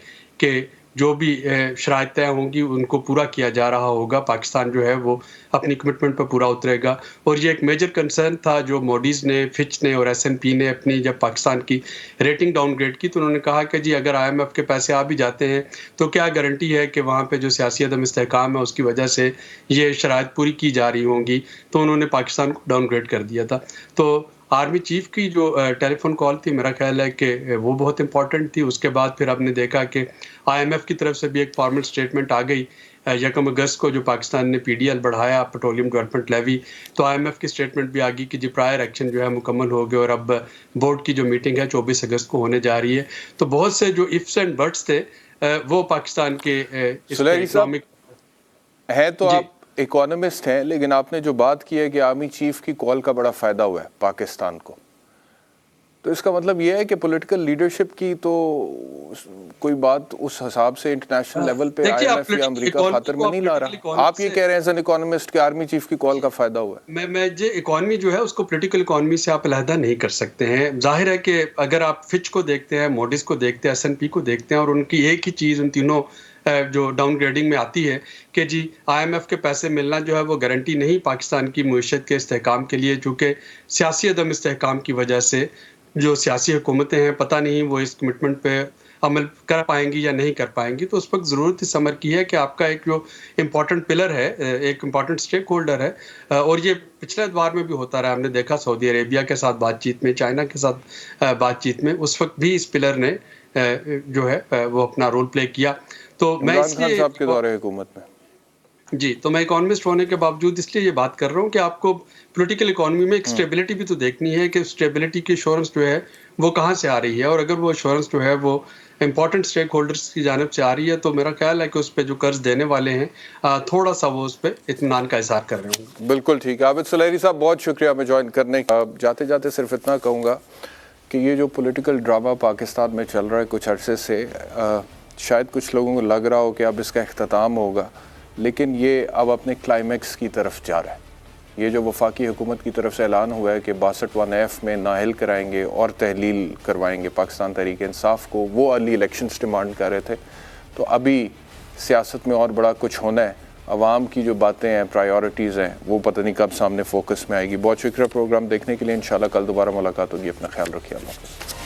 कि जो भी शराइत तय होंगी उनको पूरा किया जा रहा होगा, पाकिस्तान जो है वो अपनी कमिटमेंट पर पूरा उतरेगा। और ये एक मेजर कंसर्न था जो मोडीज़ ने, फिच ने और S&P ने अपनी जब पाकिस्तान की रेटिंग डाउनग्रेड की तो उन्होंने कहा कि जी अगर IMF के पैसे आ भी जाते हैं तो क्या गारंटी है कि वहाँ पे जो सियासी अदम इस्तेहकाम है उसकी वजह से ये शराइत पूरी की जा रही होंगी। तो उन्होंने पाकिस्तान को डाउनग्रेड कर दिया था। तो आर्मी चीफ की जो टेलीफोन कॉल थी, मेरा ख्याल है कि वो बहुत इंपॉर्टेंट थी। उसके बाद फिर आपने देखा कि IMF की तरफ से भी एक फॉर्मल स्टेटमेंट आ गई 1 अगस्त को, जो पाकिस्तान ने PDL बढ़ाया, पेट्रोलियम डेवलपमेंट लेवी, तो IMF की स्टेटमेंट भी आ गई कि जी प्रायर एक्शन जो है मुकम्मल हो गए और अब बोर्ड की जो मीटिंग है 24 अगस्त को होने जा रही है। तो बहुत से जो इफ्स एंड बट्स थे वो पाकिस्तान के इस्लामिक है। तो आप इकोनॉमिस्ट हैं, लेकिन आपने जो बात की है कि आर्मी चीफ की कॉल का बड़ा फायदा हुआ है पाकिस्तान को, तो इसका मतलब यह है कि पॉलिटिकल लीडरशिप की तो कोई बात उस हिसाब से इंटरनेशनल लेवल पे IMF या अमेरिका खातर में नहीं ला रहा। आप ये कह रहे हैं एज एन इकोनॉमिस्ट कि आर्मी चीफ की कॉल का फायदा हुआ है। मैं ये इकोनॉमी जो है उसको पॉलिटिकल इकोनॉमी से आप अलहदा नहीं कर सकते हैं। जाहिर है कि अगर आप फिच को देखते हैं, मोडिस को देखते हैं, S&P को देखते हैं और उनकी एक ही चीज़ उन तीनों जो डाउनग्रेडिंग में आती है कि जी IMF के पैसे मिलना जो है वो गारंटी नहीं पाकिस्तान की मईशत के इस्तेहकाम के लिए, चूँकि सियासी अदम इस्तेहकाम की वजह से जो सियासी हुकूमतें हैं पता नहीं वो इस कमिटमेंट पे अमल कर पाएंगी या नहीं कर पाएंगी। तो उस वक्त ज़रूरत इस अमर की है कि आपका एक जो इम्पॉर्टेंट पिलर है, एक इम्पॉर्टेंट स्टेक होल्डर है, और ये पिछले अदवार में भी होता रहा। हमने देखा सऊदी अरेबिया के साथ बातचीत में, चाइना के साथ बातचीत में, उस वक्त भी इस पिलर ने जो है वो अपना रोल प्ले किया। तो मैं इसलिए साहब के दौरे हुकूमत में जी, तो मैं इकोनॉमिस्ट होने के बावजूद इसलिए ये बात कर रहा हूँ कि आपको पॉलिटिकल इकोनॉमी में एक स्टेबिलिटी भी तो देखनी है कि स्टेबिलिटी की एश्योरेंस जो है वो कहाँ से आ रही है, और अगर वो एश्योरेंस जो है वो इंपॉर्टेंट स्टेक होल्डर्स की जानिब से आ रही है तो मेरा ख्याल है कि उस पर जो कर्ज देने वाले हैं थोड़ा सा वो उस पर इत्मीनान का इज़हार कर रहे होंगे। बिल्कुल ठीक है। आबिद सुलेरी साहब बहुत शुक्रिया हमें ज्वाइन करने का। जाते जाते सिर्फ इतना कहूँगा कि ये जो पॉलिटिकल ड्रामा पाकिस्तान में चल रहा है कुछ अरसे से, शायद कुछ लोगों को लग रहा हो कि अब इसका इख्तिताम होगा, लेकिन ये अब अपने क्लाइमैक्स की तरफ जा रहा है। ये जो वफाकी हुकूमत की तरफ से ऐलान हुआ है कि 62 में नाअहल कराएंगे और तहलील करवाएंगे पाकिस्तान तहरीक इंसाफ को, वो अर्ली इलेक्शंस डिमांड कर रहे थे। तो अभी सियासत में और बड़ा कुछ होना है। अवाम की जो बातें हैं, प्रायोरिटीज़ हैं, वो पता नहीं कब सामने फोकस में आएगी। बहुत शुक्रिया प्रोग्राम देखने के लिए। इंशाल्लाह कल दोबारा मुलाकात होगी। अपना ख्याल रखिए। अल्लाह हाफ़िज़।